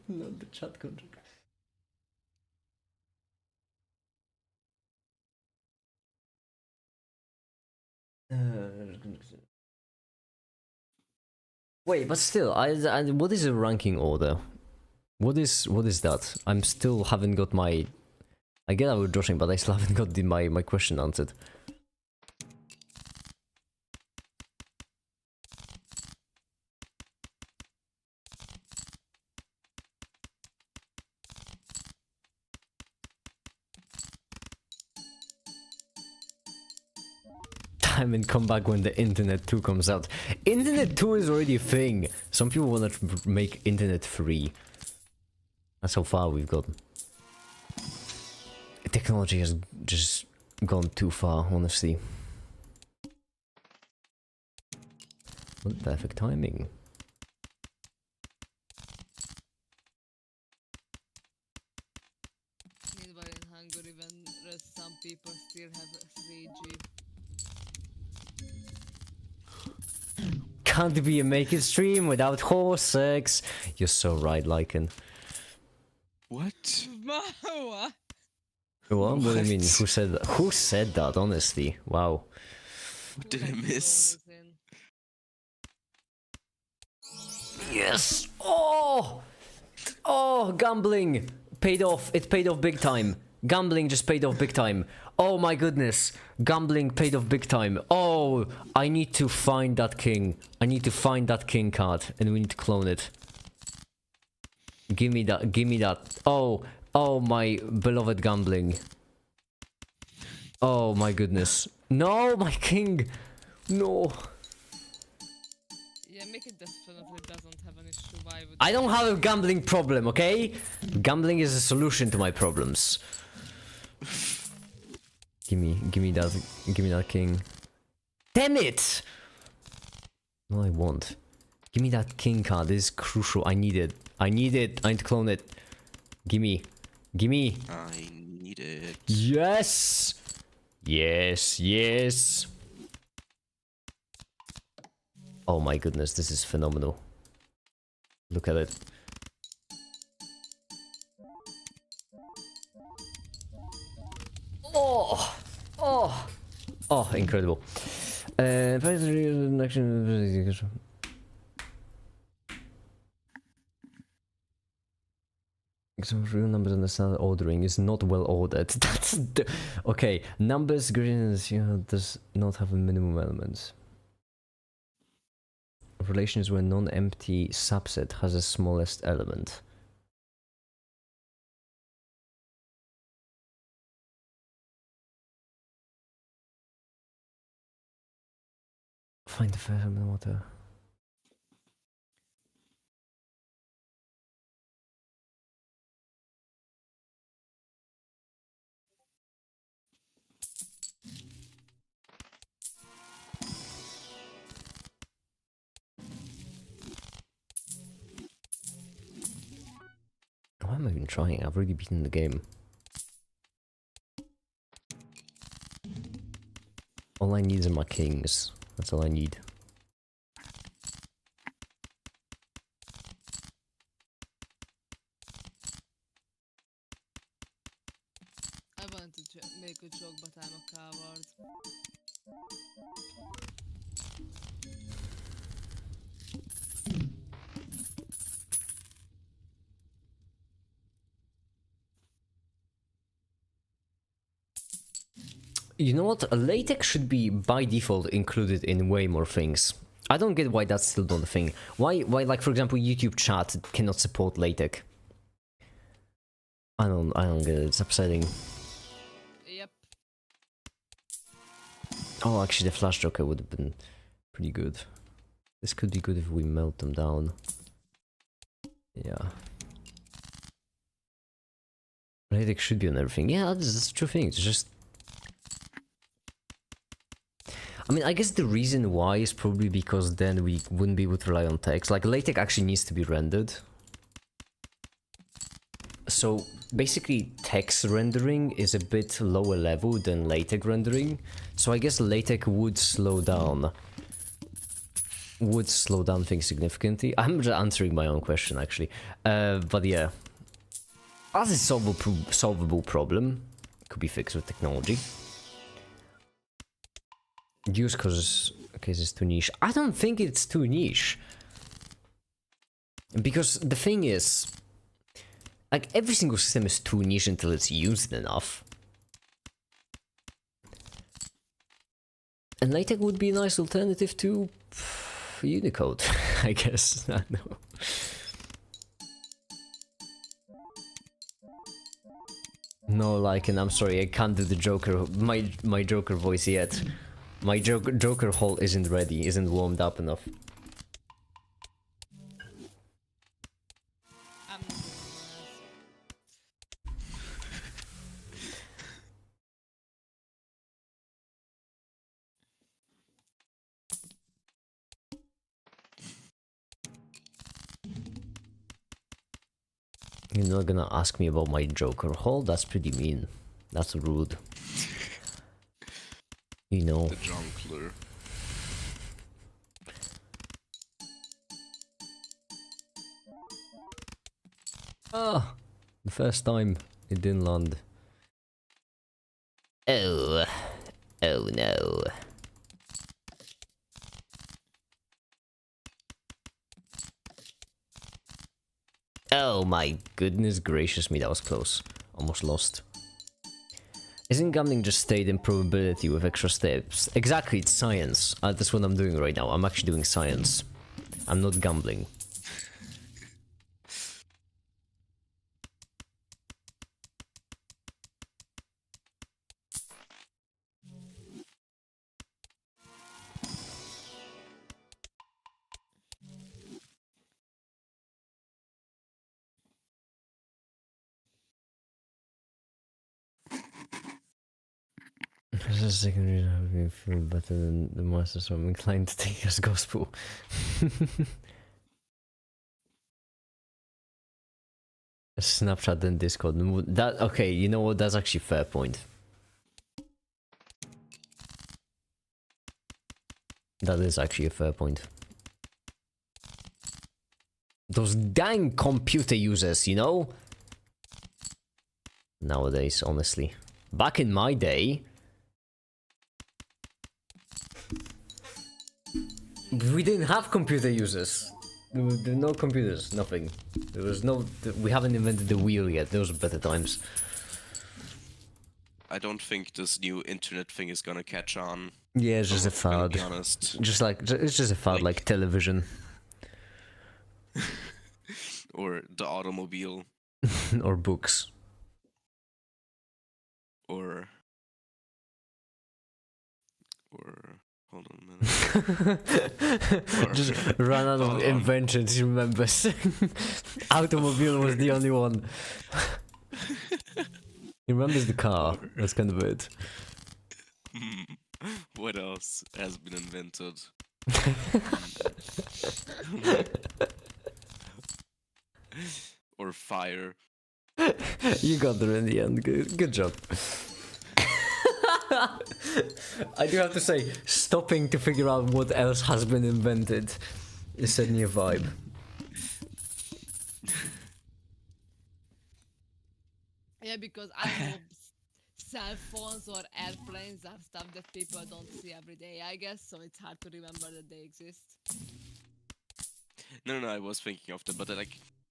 Not the chat conjecture. Wait, but still, what is a ranking order? What is that? I'm still haven't got my... I get I was joshing, but I still haven't got my question answered. Time and come back when the Internet 2 comes out. Internet 2 is already a thing. Some people want to make Internet 3. That's how far we've gotten. Technology has just gone too far, honestly. What perfect timing. Meanwhile, in Hungary, when some people still have 3G. Can't be a make it stream without horse sex. You're so right, Lycan. What? What? What do you mean? What? Who said that? Who said that, honestly? Wow. What did I miss? Yes! Oh! Oh, gambling! Paid off. It paid off big time. Gambling just paid off big time. Oh my goodness. Gambling paid off big time. Oh, I need to find that king. I need to find that king card. And we need to clone it. Give me that. Give me that. Oh, oh my beloved gambling. Oh my goodness. No, my king. No. Yeah, make it definitely doesn't have an issue. Why would I don't have a gambling problem, okay? Gambling is a solution to my problems. Give me that king. Damn it! No, I won't. Give me that king card. This is crucial. I need it. I need it. I need to clone it. Gimme. Gimme. I need it. Yes! Yes, yes. Oh my goodness, this is phenomenal. Look at it. Oh! Oh! Oh, incredible. Some real numbers and the standard ordering is not well ordered. That's okay. Numbers greatness does not have a minimum element. Relations where non-empty subset has the smallest element. Find the first water. Why am I even trying? I've already beaten the game. All I need are my kings. That's all I need. I wanted to make a joke, but I'm a coward. You know what? LaTeX should be by default included in way more things. I don't get why that's still not a thing. Why, like for example, YouTube chat cannot support LaTeX. I don't get it. It's upsetting. Yep. Oh, actually, the Flash Joker would have been pretty good. This could be good if we melt them down. Yeah. LaTeX should be on everything. Yeah, that's a true thing. It's just. I mean, I guess the reason why is probably because then we wouldn't be able to rely on text. Like, LaTeX actually needs to be rendered. So, basically, text rendering is a bit lower level than LaTeX rendering. So I guess LaTeX would slow down. Would slow down things significantly. I'm just answering my own question, actually. But yeah. As a solvable problem, could be fixed with technology. Use causes cases too niche. I don't think it's too niche. Because the thing is, like, every single system is too niche until it's used enough. And LaTeX would be a nice alternative to Unicode, I guess. I don't know. No, like, and I'm sorry, I can't do the Joker, my Joker voice yet. My Joker hole isn't ready, isn't warmed up enough. I'm not doing You're not gonna ask me about my Joker hole? That's pretty mean. That's rude. You know. The Jonkler. Ah, the first time it didn't land. Oh, oh no. Oh my goodness gracious me, that was close. Almost lost. Isn't gambling just state and probability with extra steps? Exactly, it's science. That's what I'm doing right now. I'm actually doing science. I'm not gambling. This is the second reason I me feel better than the master, so I'm inclined to take as gospel. Snapchat and Discord. That okay? You know what? That's actually a fair point. That is actually a fair point. Those dang computer users, you know? Nowadays, honestly. Back in my day, we didn't have computer users. There were no computers, nothing. There was no... We haven't invented the wheel yet. Those were better times. I don't think this new internet thing is gonna catch on. Yeah, it's just a If I'm gonna fad. be honest. Just like... It's just a fad like television. Or the automobile. Or books. Or hold on a minute. Just ran out of inventions, he remembers. Automobile was the only one. He remembers the car. That's kind of it. What else has been invented? Or fire. You got there in the end. Good job. I do have to say, stopping to figure out what else has been invented is certainly a vibe. Yeah, because I know cell phones or airplanes are stuff that people don't see every day, I guess, so it's hard to remember that they exist. No, I was thinking of them, but I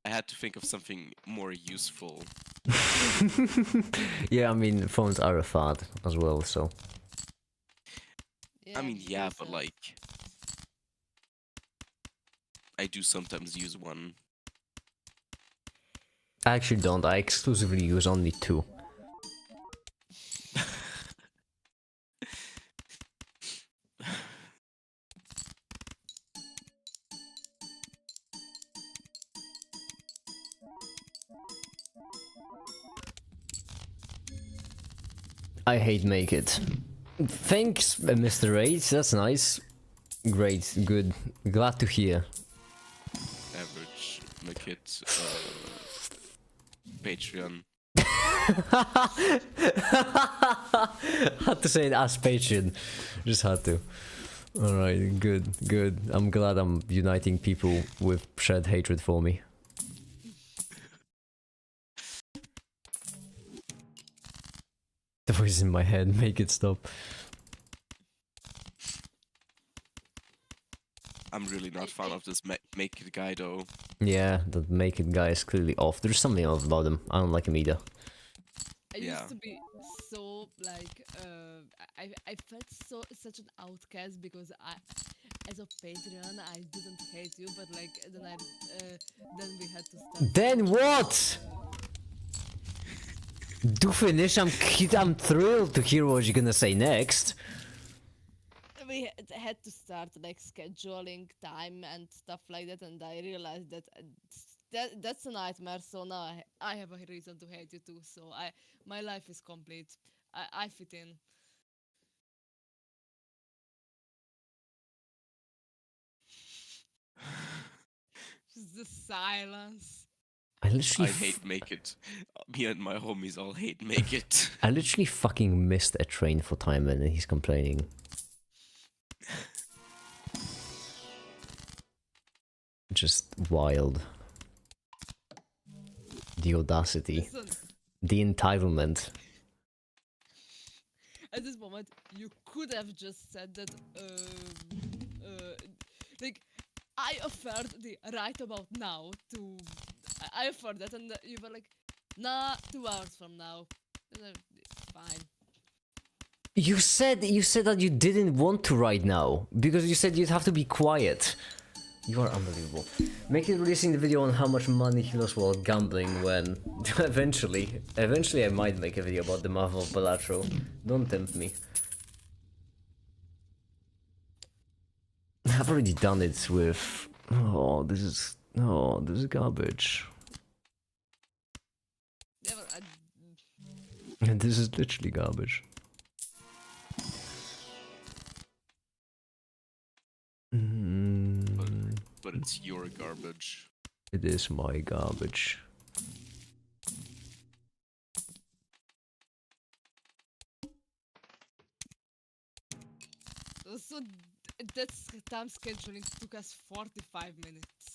had to think of something more useful. Yeah, I mean, phones are a fad as well, so... I mean, yeah, but because, I do sometimes use one. I actually don't. I exclusively use only two. I hate make it. Thanks, Mr. H. That's nice. Great, good. Glad to hear. Average make it Patreon. Had to say it as Patreon. Just had to. Alright, good. I'm glad I'm uniting people with shared hatred for me. The voice in my head, make it stop. I'm really not fan of this make it guy though. Yeah, the make it guy is clearly off. There's something off about him. I don't like him either. I Yeah. used to be so like I felt such an outcast because as a Patreon I didn't hate you, but like then we had to start. Then what? Do finish. I'm thrilled to hear what you're gonna say next. We had to start like scheduling time and stuff like that, and I realized that that's a nightmare. So now I have a reason to hate you too. So my life is complete. I fit in. Just the silence. I I literally hate make it. Me and my homies all hate make it. I literally fucking missed a train for time and he's complaining. Just wild. The audacity. Listen, The entitlement. at this moment, you could have just said that, like, I offered the right about now to. I offered that, and you were like, nah, 2 hours from now. It's fine. You said that you didn't want to right now because you said you'd have to be quiet. You are unbelievable. Make it releasing the video on how much money he lost while gambling when eventually I might make a video about the Marvel Palazzo. Don't tempt me. I've already done it with this is garbage. Yeah, but And this is literally garbage. But it's your garbage. It is my garbage. also that time scheduling took us 45 minutes.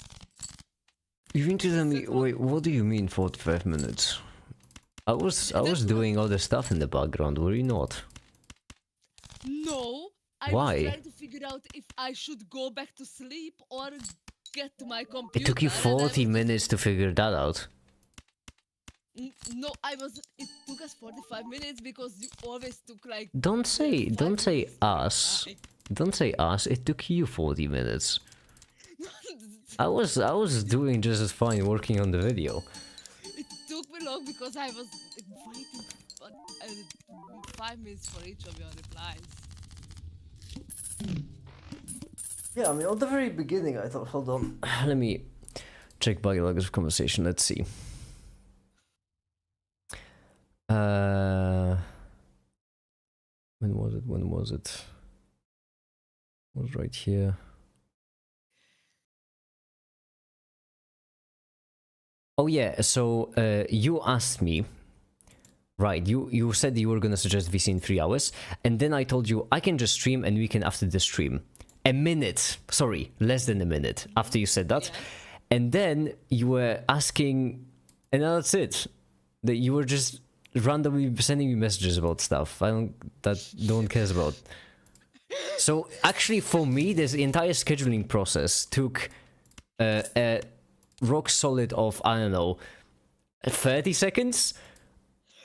You mean to tell me? That's what- Wait, what do you mean 45 minutes? I was That's doing other stuff in the background. Were you not? No, I Why? was trying to figure out if I should go back to sleep or get to my computer. It took you and I 40 was minutes to figure that out. No, it took us 45 minutes because you always took like. Don't say 5 minutes to us. reply. Don't say us. It took you 40 minutes. I was doing just as fine working on the video. It took me long because I was waiting for 5 minutes for each of your replies. Yeah, I mean, at the very beginning, I thought, hold on, let me check Bagilagas of conversation. Let's see. When was it? When was it? It was right here. Oh yeah, so you asked me, right, you said you were gonna suggest VC in 3 hours, and then I told you I can just stream and we can after the stream. A minute, sorry, less than a minute after you said that. Yes. And then you were asking, and that's it. That you were just randomly sending me messages about stuff that no one cares about. So actually for me, this entire scheduling process took a rock solid of, I don't know, 30 seconds?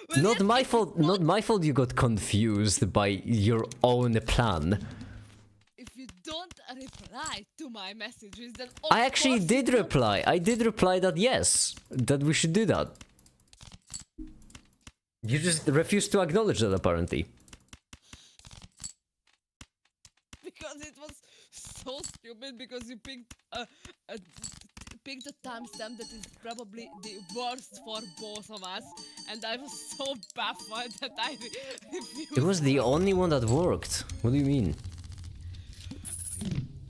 Well, Not yes, my if fault, you not my fault you got confused by your own plan. If you don't reply to my messages, then of I actually course did you don't- reply. I did reply that yes, that we should do that. You just refused to acknowledge that apparently. Because it was so stupid. Because you picked picked a timestamp that is probably the worst for both of us, and I was so baffled that I refused. It was the only one that worked. What do you mean?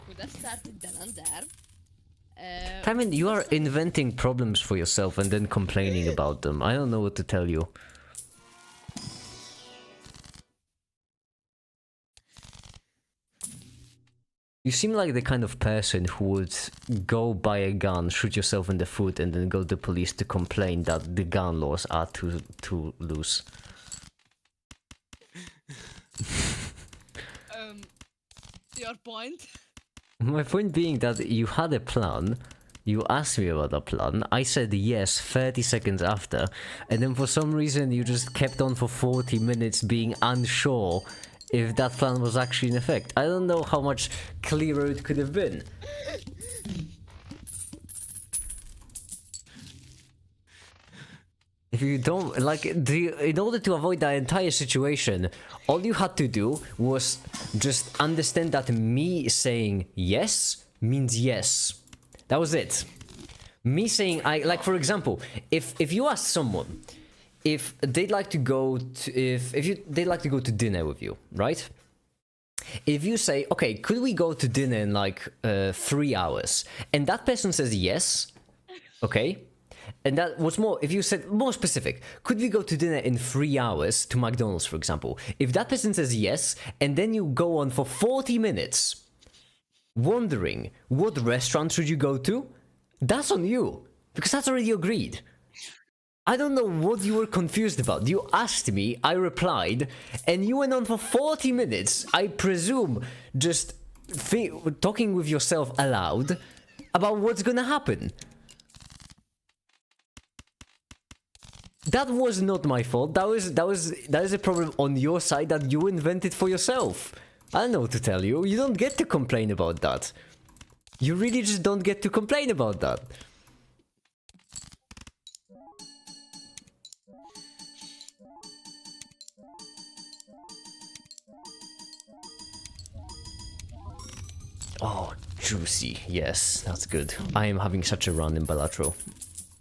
Could have started then and there. I mean, you are inventing problems for yourself and then complaining about them. I don't know what to tell you. You seem like the kind of person who would go buy a gun, shoot yourself in the foot, and then go to the police to complain that the gun laws are too loose. Your point. My point being that you had a plan, you asked me about a plan, I said yes 30 seconds after, and then for some reason you just kept on for 40 minutes being unsure if that plan was actually in effect. I don't know how much clearer it could have been. If you don't, like, in order to avoid that entire situation, all you had to do was just understand that me saying yes means yes. That was it. Me saying, like, for example, if you ask someone if they'd like to go to, they'd like to go to dinner with you, right? If you say, okay, could we go to dinner in like 3 hours? And that person says yes, okay? And that was more, if you said more specific, could we go to dinner in 3 hours to McDonald's, for example? If that person says yes, and then you go on for 40 minutes wondering what restaurant should you go to, that's on you, because that's already agreed. I don't know what you were confused about. You asked me, I replied, and you went on for 40 minutes, I presume, just talking with yourself aloud about what's gonna happen. That was not my fault. That is a problem on your side that you invented for yourself. I don't know what to tell you. You don't get to complain about that. You really just don't get to complain about that. Oh, juicy. Yes, that's good. I am having such a run in Balatro.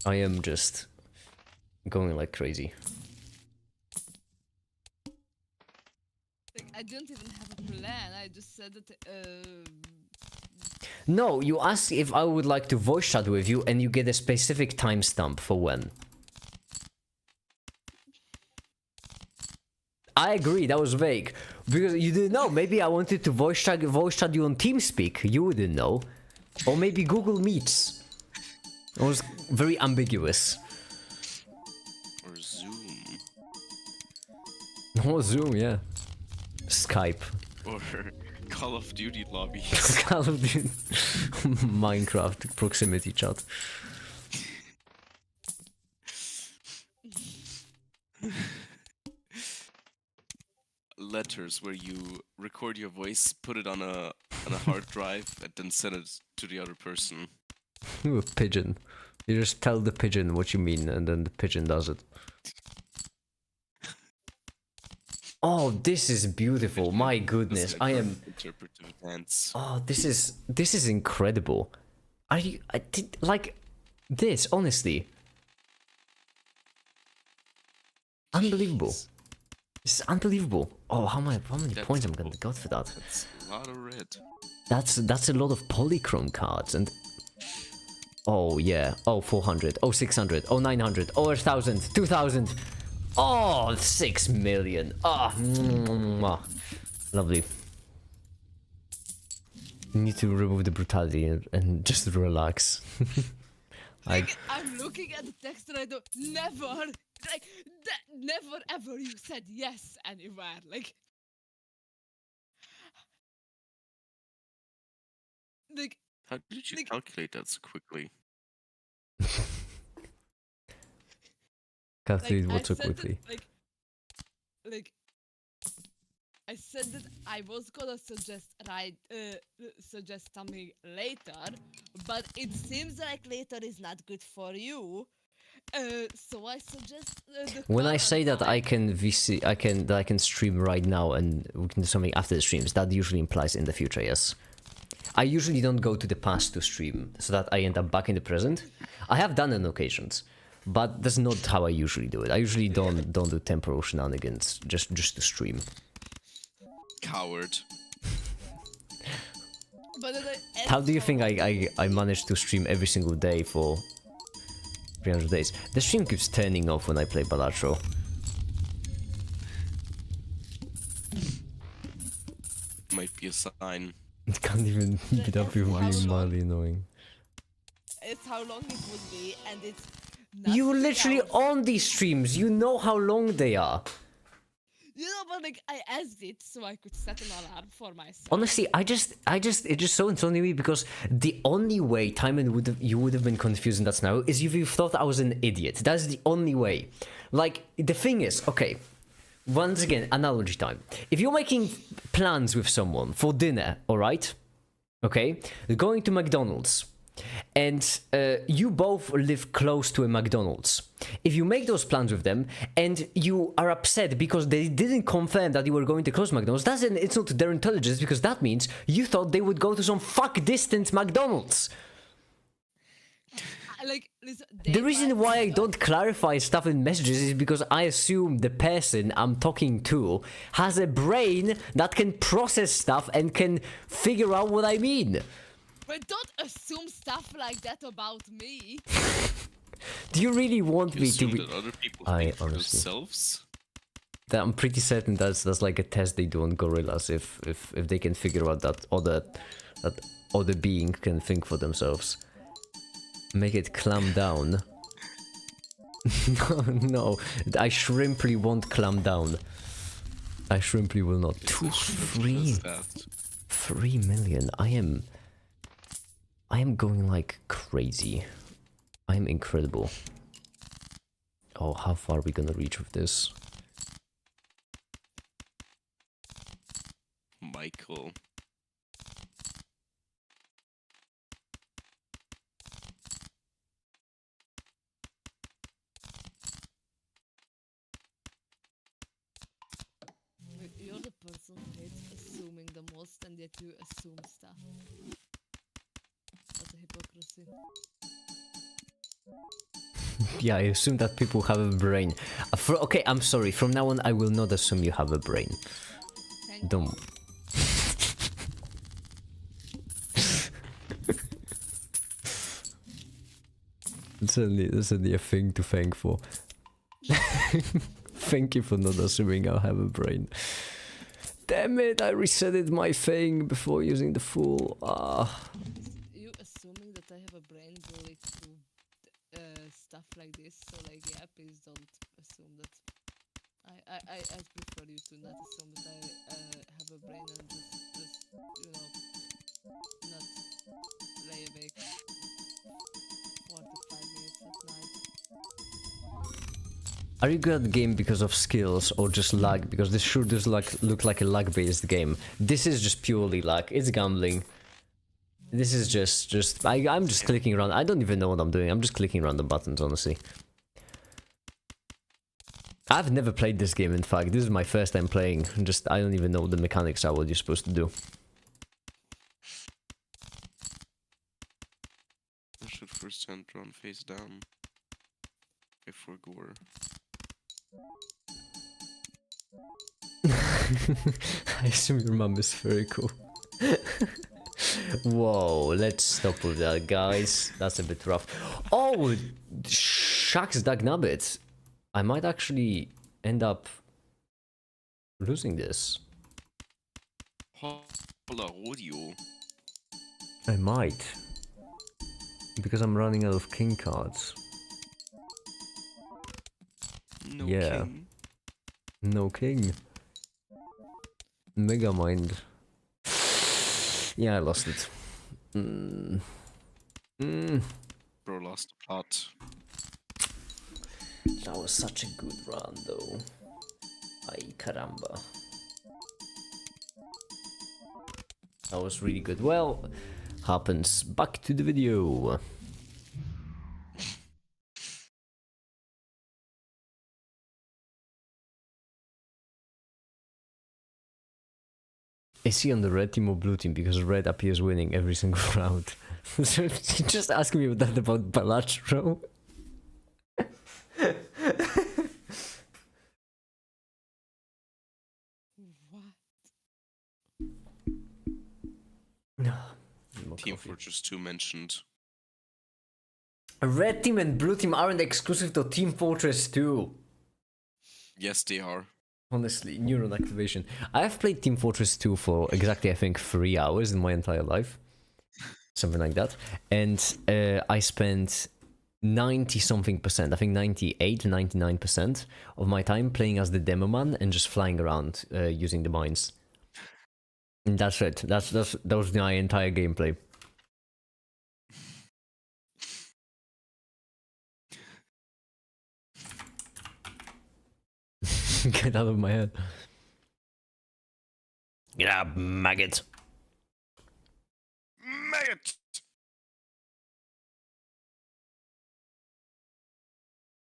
I am just going like crazy. Like, I didn't even have a plan. I just said that. No, you ask if I would like to voice chat with you, and you get a specific timestamp for when. I agree, that was vague. Because you didn't know. Maybe I wanted to voice chat you on TeamSpeak. You wouldn't know. Or maybe Google Meets. It was very ambiguous. Or Zoom. Oh, Zoom, yeah. Skype. Or Call of Duty lobbies. Call of Duty. Minecraft proximity chat. Letters where you record your voice, put it on a hard drive, and then send it to the other person. Ooh, a pigeon. You just tell the pigeon what you mean, and then the pigeon does it. Oh, this is beautiful. My goodness, I am. Interpretive dance. Oh, this is incredible. I did like this, honestly. Unbelievable. Jeez. This is unbelievable. Oh, how many That's points I'm gonna get for that? That's a lot of red. That's a lot of polychrome cards, and oh yeah, oh 400, oh 600, oh 900, oh 1,000, 2,000, oh 6 million. Ah, lovely. You need to remove the brutality and just relax. Like, I'm looking at the text and I don't never like never ever you said yes anywhere. Like How did you like, calculate that so quickly? Calculate what so I said quickly. that, like I said that I was gonna suggest something later, but it seems like later is not good for you. So I suggest the When I current say that time. I can stream right now and we can do something after the streams, that usually implies in the future, yes. I usually don't go to the past to stream, so that I end up back in the present. I have done it on occasions, but that's not how I usually do it. I usually don't do temporal shenanigans just to stream. Coward. But How do you think I managed to stream every single day for 300 days? The stream keeps turning off when I play Balatro. Might be a sign. It can't even beat up with being mildly annoying. It's how long it would be, and it's. Not You 3 literally hours. own these streams. You know how long they are. You know, but like I asked it so I could set an alarm for myself. Honestly, it just so insulting me because the only way Timon you would have been confused in that scenario is if you thought I was an idiot. That's the only way. Like, the thing is, okay, once again, analogy time. If you're making plans with someone for dinner, alright? Okay? You're going to McDonald's. And you both live close to a McDonald's. If you make those plans with them and you are upset because they didn't confirm that you were going to close McDonald's, it's not their intelligence, because that means you thought they would go to some distant McDonald's. Like, listen, The reason why I don't clarify stuff in messages is because I assume the person I'm talking to has a brain that can process stuff and can figure out what I mean. But don't assume stuff like that about me. Do you really want You me to assume be... that other people I think for honestly- themselves? I'm pretty certain that's like a test they do on gorillas if they can figure out that other being can think for themselves. Make it clam down. no, I shrimply won't clam down. I shrimply will not. Does that? 3 million. I am going like crazy. I am incredible. Oh, how far are we gonna reach with this? Michael. You're the person who hates assuming the most, and yet you assume stuff. That's a hypocrisy. Yeah, I assume that people have a brain. Okay, I'm sorry. From now on, I will not assume you have a brain. Thank Don't. It's only a thing to thank for. Thank you for not assuming I have a brain. Damn it, I resetted my thing before using the full. You assuming that I have a brain related to stuff like this, so like yeah, please don't assume that. I prefer you to not assume that I have a brain and just you know not lay awake 45 minutes at night. Are you good at the game because of skills or just luck? Because this sure does look like a luck-based game. This is just purely luck. It's gambling. This is just I'm just clicking around. I don't even know what I'm doing. I'm just clicking random buttons, honestly. I've never played this game, in fact. This is my first time playing. Just I don't even know the mechanics are, what you're supposed to do. I should first stand drawn face down before gore. I assume your mum is very cool. Whoa, let's stop with that, guys. That's a bit rough. Oh, shucks, dagnabbit. I might actually end up losing this. Hola, audio. I might. Because I'm running out of king cards. No Yeah. king. No king. Mega mind. Yeah, I lost it. Bro lost the plot. That was such a good run, though. Ay, caramba. That was really good. Well, happens. Back to the video. Is he on the red team or blue team? Because red appears winning every single round. So just ask me that about Balatro. What? Team Fortress 2 mentioned. Red team and blue team aren't exclusive to Team Fortress 2. Yes, they are. Honestly, neuron activation. I have played Team Fortress 2 for exactly, I think, 3 hours in my entire life. Something like that. And I spent 90-something%, I think 98, 99% of my time playing as the demo man and just flying around using the mines. And that's it. That was my entire gameplay. Get out of my head. Get out, maggot. Maggot!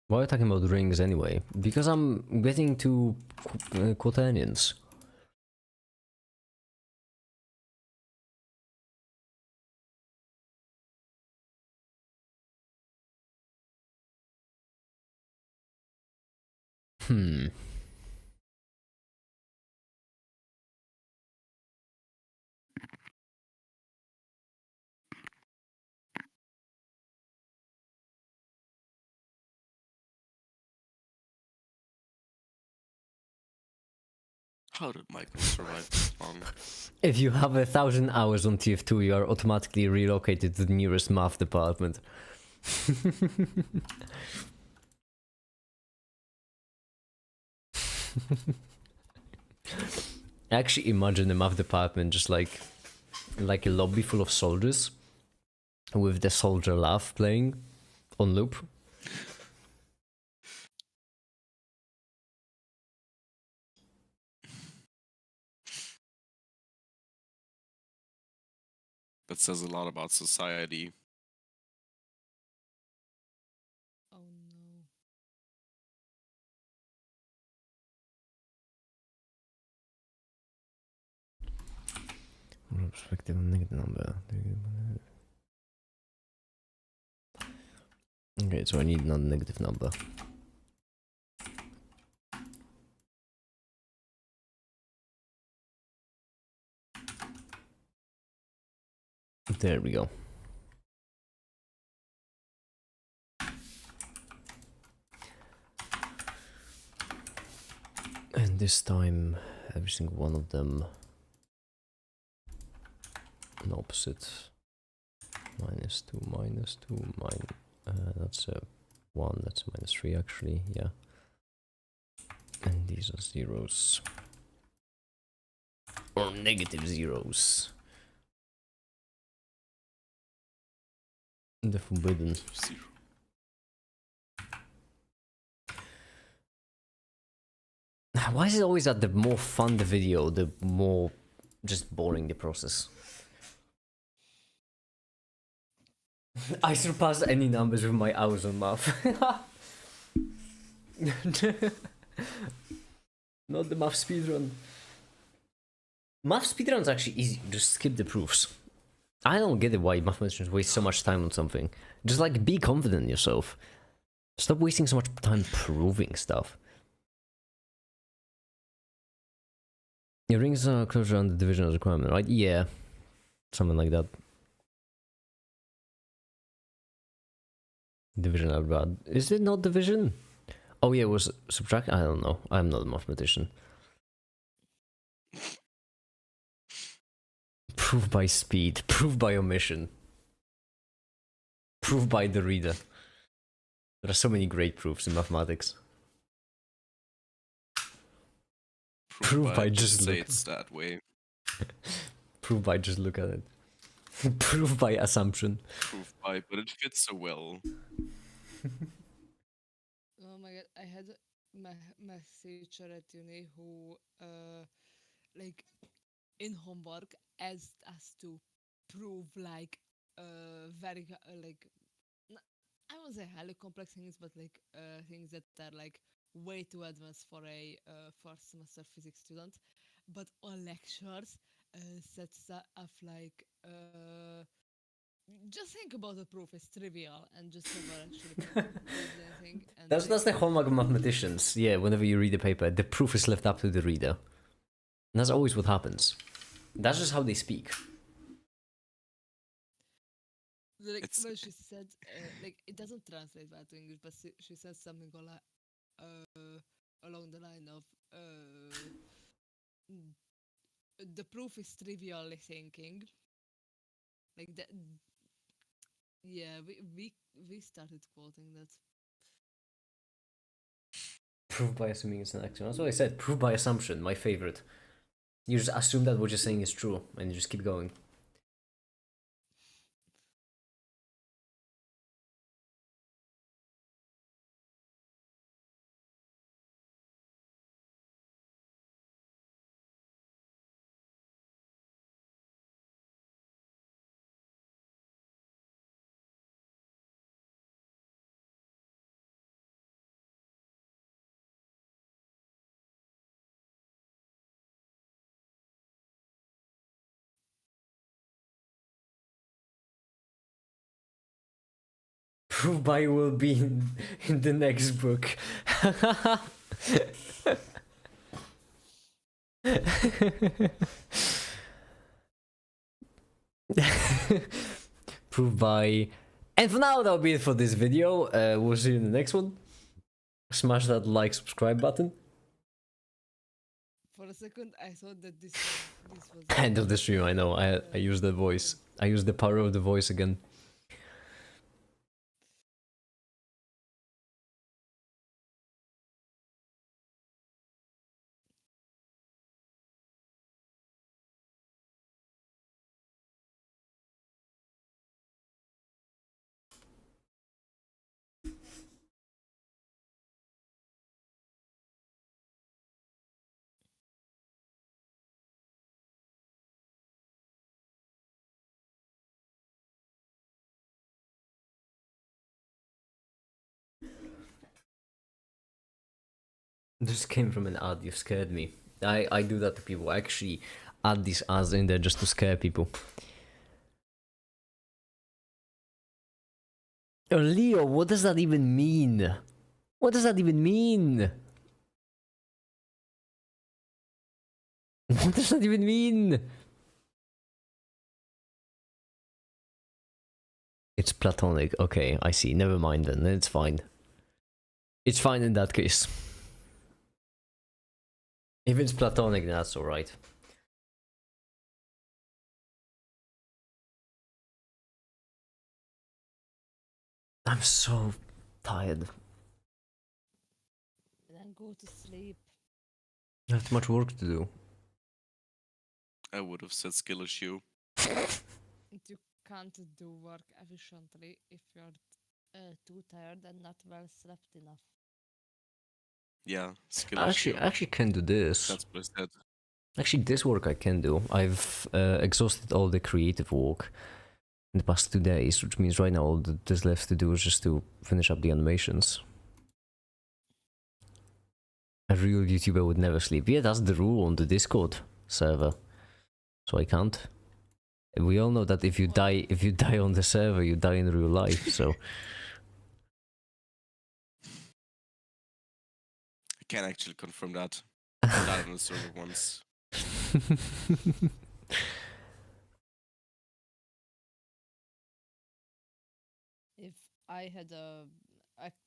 Why are you talking about rings anyway? Because I'm getting to quaternions. How did Michael survive this long? If you have 1,000 hours on TF2, you are automatically relocated to the nearest math department. Actually, imagine the math department just like a lobby full of soldiers with the soldier laugh playing on loop. That says a lot about society. Oh no. Perspective on negative number. Okay, so I need another negative number. There we go. And this time, every single one of them an opposite. -2, -2, that's a 1, that's -3 actually, yeah. And these are zeros. Or negative zeros. The forbidden. Zero. Why is it always that the more fun the video, the more just boring the process? I surpass any numbers with my hours on math. Not the math speedrun. Math speedrun's actually easy, just skip the proofs. I don't get it why mathematicians waste so much time on something. Just like be confident in yourself. Stop wasting so much time proving stuff. Your rings are closer on the division as requirement, right? Yeah. Something like that. Division out bad. Is it not division? Oh yeah, it was subtract? I don't know. I'm not a mathematician. Proof by speed. Proof by omission. Proof by the reader. There are so many great proofs in mathematics. Proof by just say look. it's that way. Proof by just look at it. Proof by assumption. Proof by, but it fits so well. Oh my god, I had my teacher at uni who, like, in homework asked us to prove like very like I won't say highly complex things, but like things that are like way too advanced for a first semester physics student. But on lectures, said stuff like just think about the proof. It's trivial and just never actually proved anything. And That's the hallmark of mathematicians. Yeah, whenever you read a paper, the proof is left up to the reader. And that's always what happens. That's just how they speak. like when she said like it doesn't translate well to English, but she said something along the line of the proof is trivially thinking. Like that. Yeah, we started quoting that. Proof by assuming it's an axiom. That's what I said. Proof by assumption, my favorite. You just assume that what you're saying is true, and you just keep going. Proof by will be in the next book. Proof by. And for now, that'll be it for this video. We'll see you in the next one. Smash that like, subscribe button. For a second, I thought that this was End of the stream, I know. I used the voice. I used the power of the voice again. This came from an ad, you scared me. I do that to people. I actually add these ads in there just to scare people. Oh, Leo, what does that even mean? What does that even mean? What does that even mean? It's platonic. Okay, I see. Never mind then. It's fine. It's fine in that case. If it's platonic, then that's alright. I'm so tired. Then go to sleep. I have too much work to do. I would have said skill issue. You can't do work efficiently if you're too tired and not well slept enough. Yeah, skill I issue. actually can do this. That's what I said. Actually, this work I can do. I've exhausted all the creative work in the past 2 days, which means right now all that's left to do is just to finish up the animations. A real YouTuber would never sleep. Yeah, that's the rule on the Discord server. So I can't. We all know that if you die on the server, you die in real life. So I can actually confirm that. I died on the server once. If I had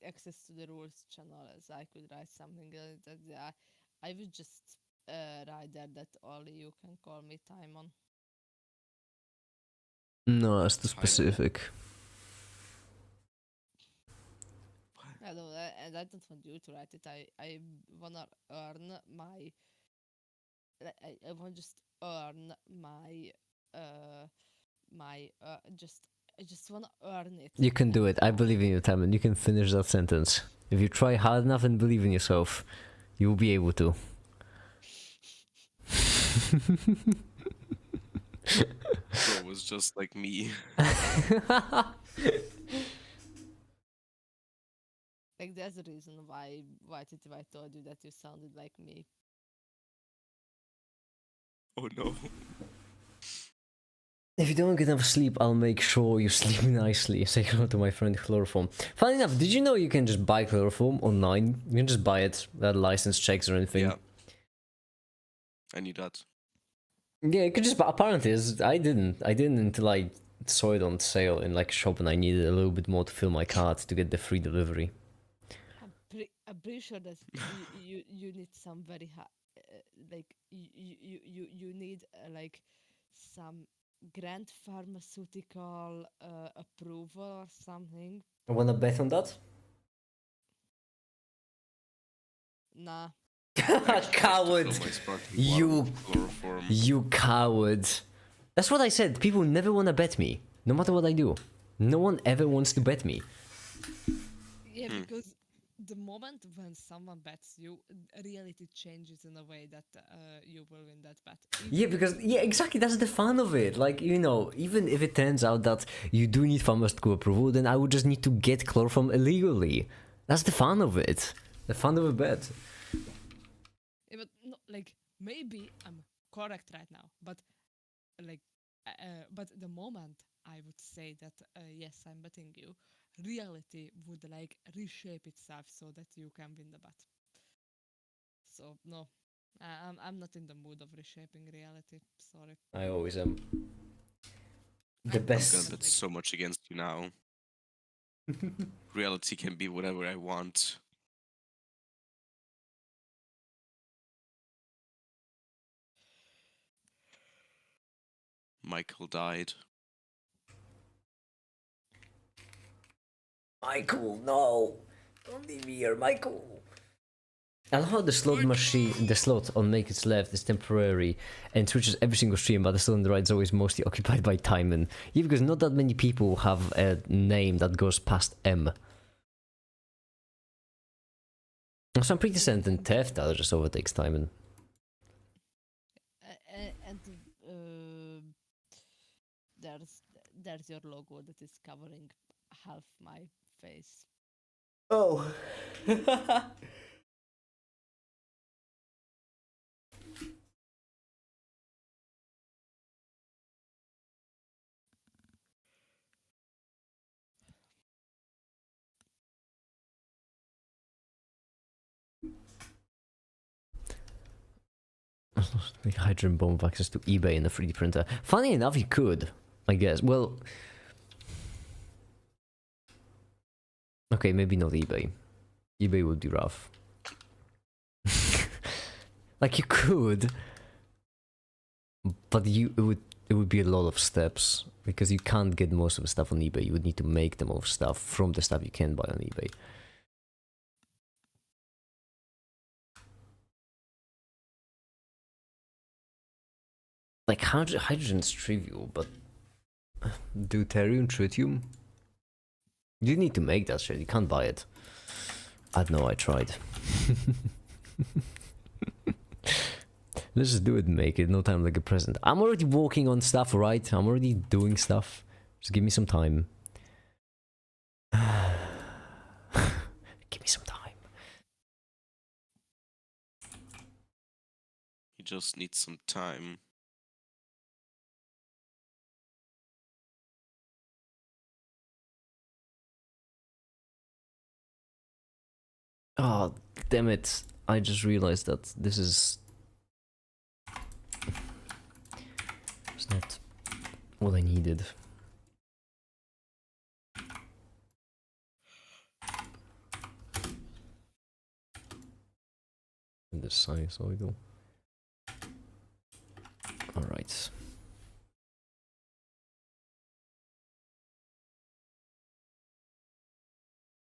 access to the rules channel, as I could write something that I would just write there that only you can call me Timon. no, that's too Timon? specific. I don't, and I don't want you to write it. I wanna earn my. I want just earn my I just wanna earn it. You can do it. I and, believe in you, Tamon. You can finish that sentence. If you try hard enough and believe in yourself, you will be able to. Bro was just like me. Like there's a reason why I told you that you sounded like me. Oh no. If you don't get enough sleep, I'll make sure you sleep nicely. Say hello to my friend Chloroform. Funny enough, did you know you can just buy Chloroform online? You can just buy it without license checks or anything. Yeah. I knew that. Yeah, you could just buy. Apparently, I didn't until I saw it on sale in like a shop and I needed a little bit more to fill my cart to get the free delivery. I'm pretty sure that you need some very high, like you need like some grand pharmaceutical approval or something. Wanna bet on that? Nah. Coward! You coward! That's what I said. People never wanna bet me, no matter what I do. No one ever wants to bet me. Yeah, because the moment when someone bets you, reality changes in a way that you will win that bet. Yeah, because yeah, exactly. That's the fun of it. Like, you know, even if it turns out that you do need pharmaceutical approval, then I would just need to get chloroform illegally. That's the fun of it. The fun of a bet. Yeah, but no, like maybe I'm correct right now, but like, but the moment I would say that yes, I'm betting you, reality would like reshape itself so that you can win the bet. So no, I'm not in the mood of reshaping reality. Sorry. I always am. The I'm best. I'm gonna bet so much against you now. Reality can be whatever I want. Michael died. Michael, no! Don't leave me here, Michael! I love how the slot machine, the slot on Make It's Left is temporary and switches every single stream, but the slot on the right is always mostly occupied by Timon. Yeah, because not that many people have a name that goes past M. So I'm pretty certain Theft that just overtakes Timon. And there's your logo that is covering half my face. Oh. Make hydrogen bomb with access to eBay and a 3D printer. Funny enough, you could, I guess. Well, okay, maybe not eBay. eBay would be rough. Like you could, but it would be a lot of steps because you can't get most of the stuff on eBay. You would need to make the most stuff from the stuff you can buy on eBay. Like hydrogen's trivial, but deuterium, tritium. You need to make that shit. You can't buy it. I don't know. I tried. Let's just do it and make it. No time like a present. I'm already working on stuff, right? I'm already doing stuff. Just give me some time. Give me some time. You just need some time. Oh, damn it. I just realized that this is... It's not what I needed. The sinusoidal. Alright.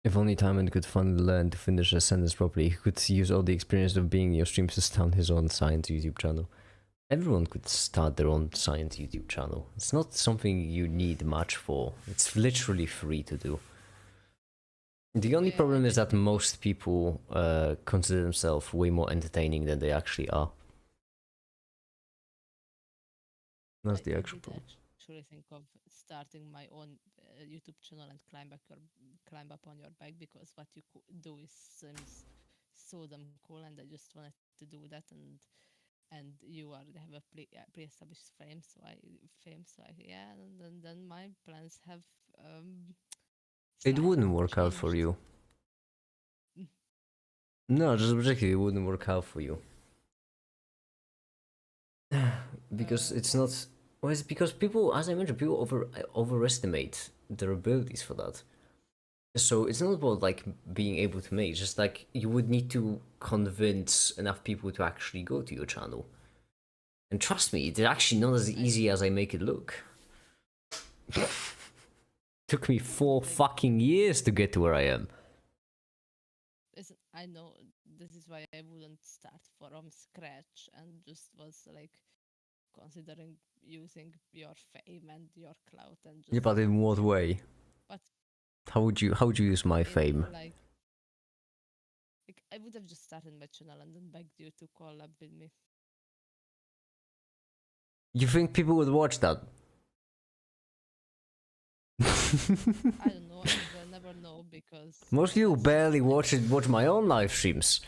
If only Timon could finally learn to finish a sentence properly, he could use all the experience of being in your streams to start his own science YouTube channel. Everyone could start their own science YouTube channel. It's not something you need much for. It's literally free to do. The only problem is that most people consider themselves way more entertaining than they actually are. That's the actual problem. I actually think of starting my own YouTube channel and climb up on your back, because what you do seems so damn cool, and I just wanted to do that, and you already have a pre-established fame, so yeah, and then my plans have It wouldn't slightly work out for changed. you. No, just objectively, it wouldn't work out for you. Because it's not... Well, it's because people, as I mentioned, people overestimate their abilities for that. So it's not about like being able to make, it's just like you would need to convince enough people to actually go to your channel. And trust me, it's actually not as easy as I make it look. Took me 4 fucking years to get to where I am. I know this is why I wouldn't start from scratch, and just was like considering using your fame and your clout and just... Yeah, but in what way? But how would you use my fame? Like I would have just started my channel and then begged you to collab with me. You think people would watch that? I don't know. I'll never know, because most people barely watch my own live streams.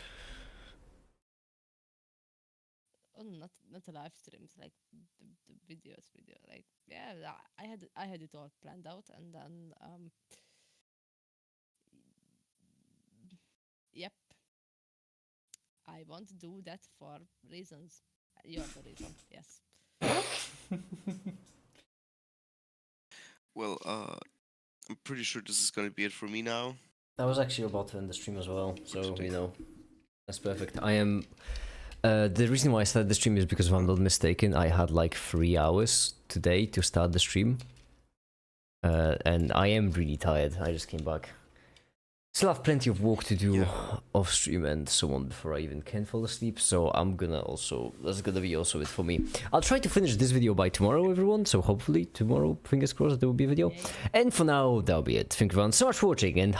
Oh, not live streams, like the videos. Like, yeah, I had it all planned out, and then yep, I won't do that for reasons. You're the reason, yes. Well, I'm pretty sure this is gonna be it for me now. I was actually about to end the stream as well, so you know, that's perfect. I am. The reason why I started the stream is because, if I'm not mistaken, I had like 3 hours today to start the stream, and I am really tired. I just came back. Still have plenty of work to do off stream and so on before I even can fall asleep, so I'm gonna also, that's gonna be also it for me. I'll try to finish this video by tomorrow, everyone, so hopefully tomorrow, fingers crossed, there will be a video. And for now, that'll be it. Thank you everyone so much for watching, and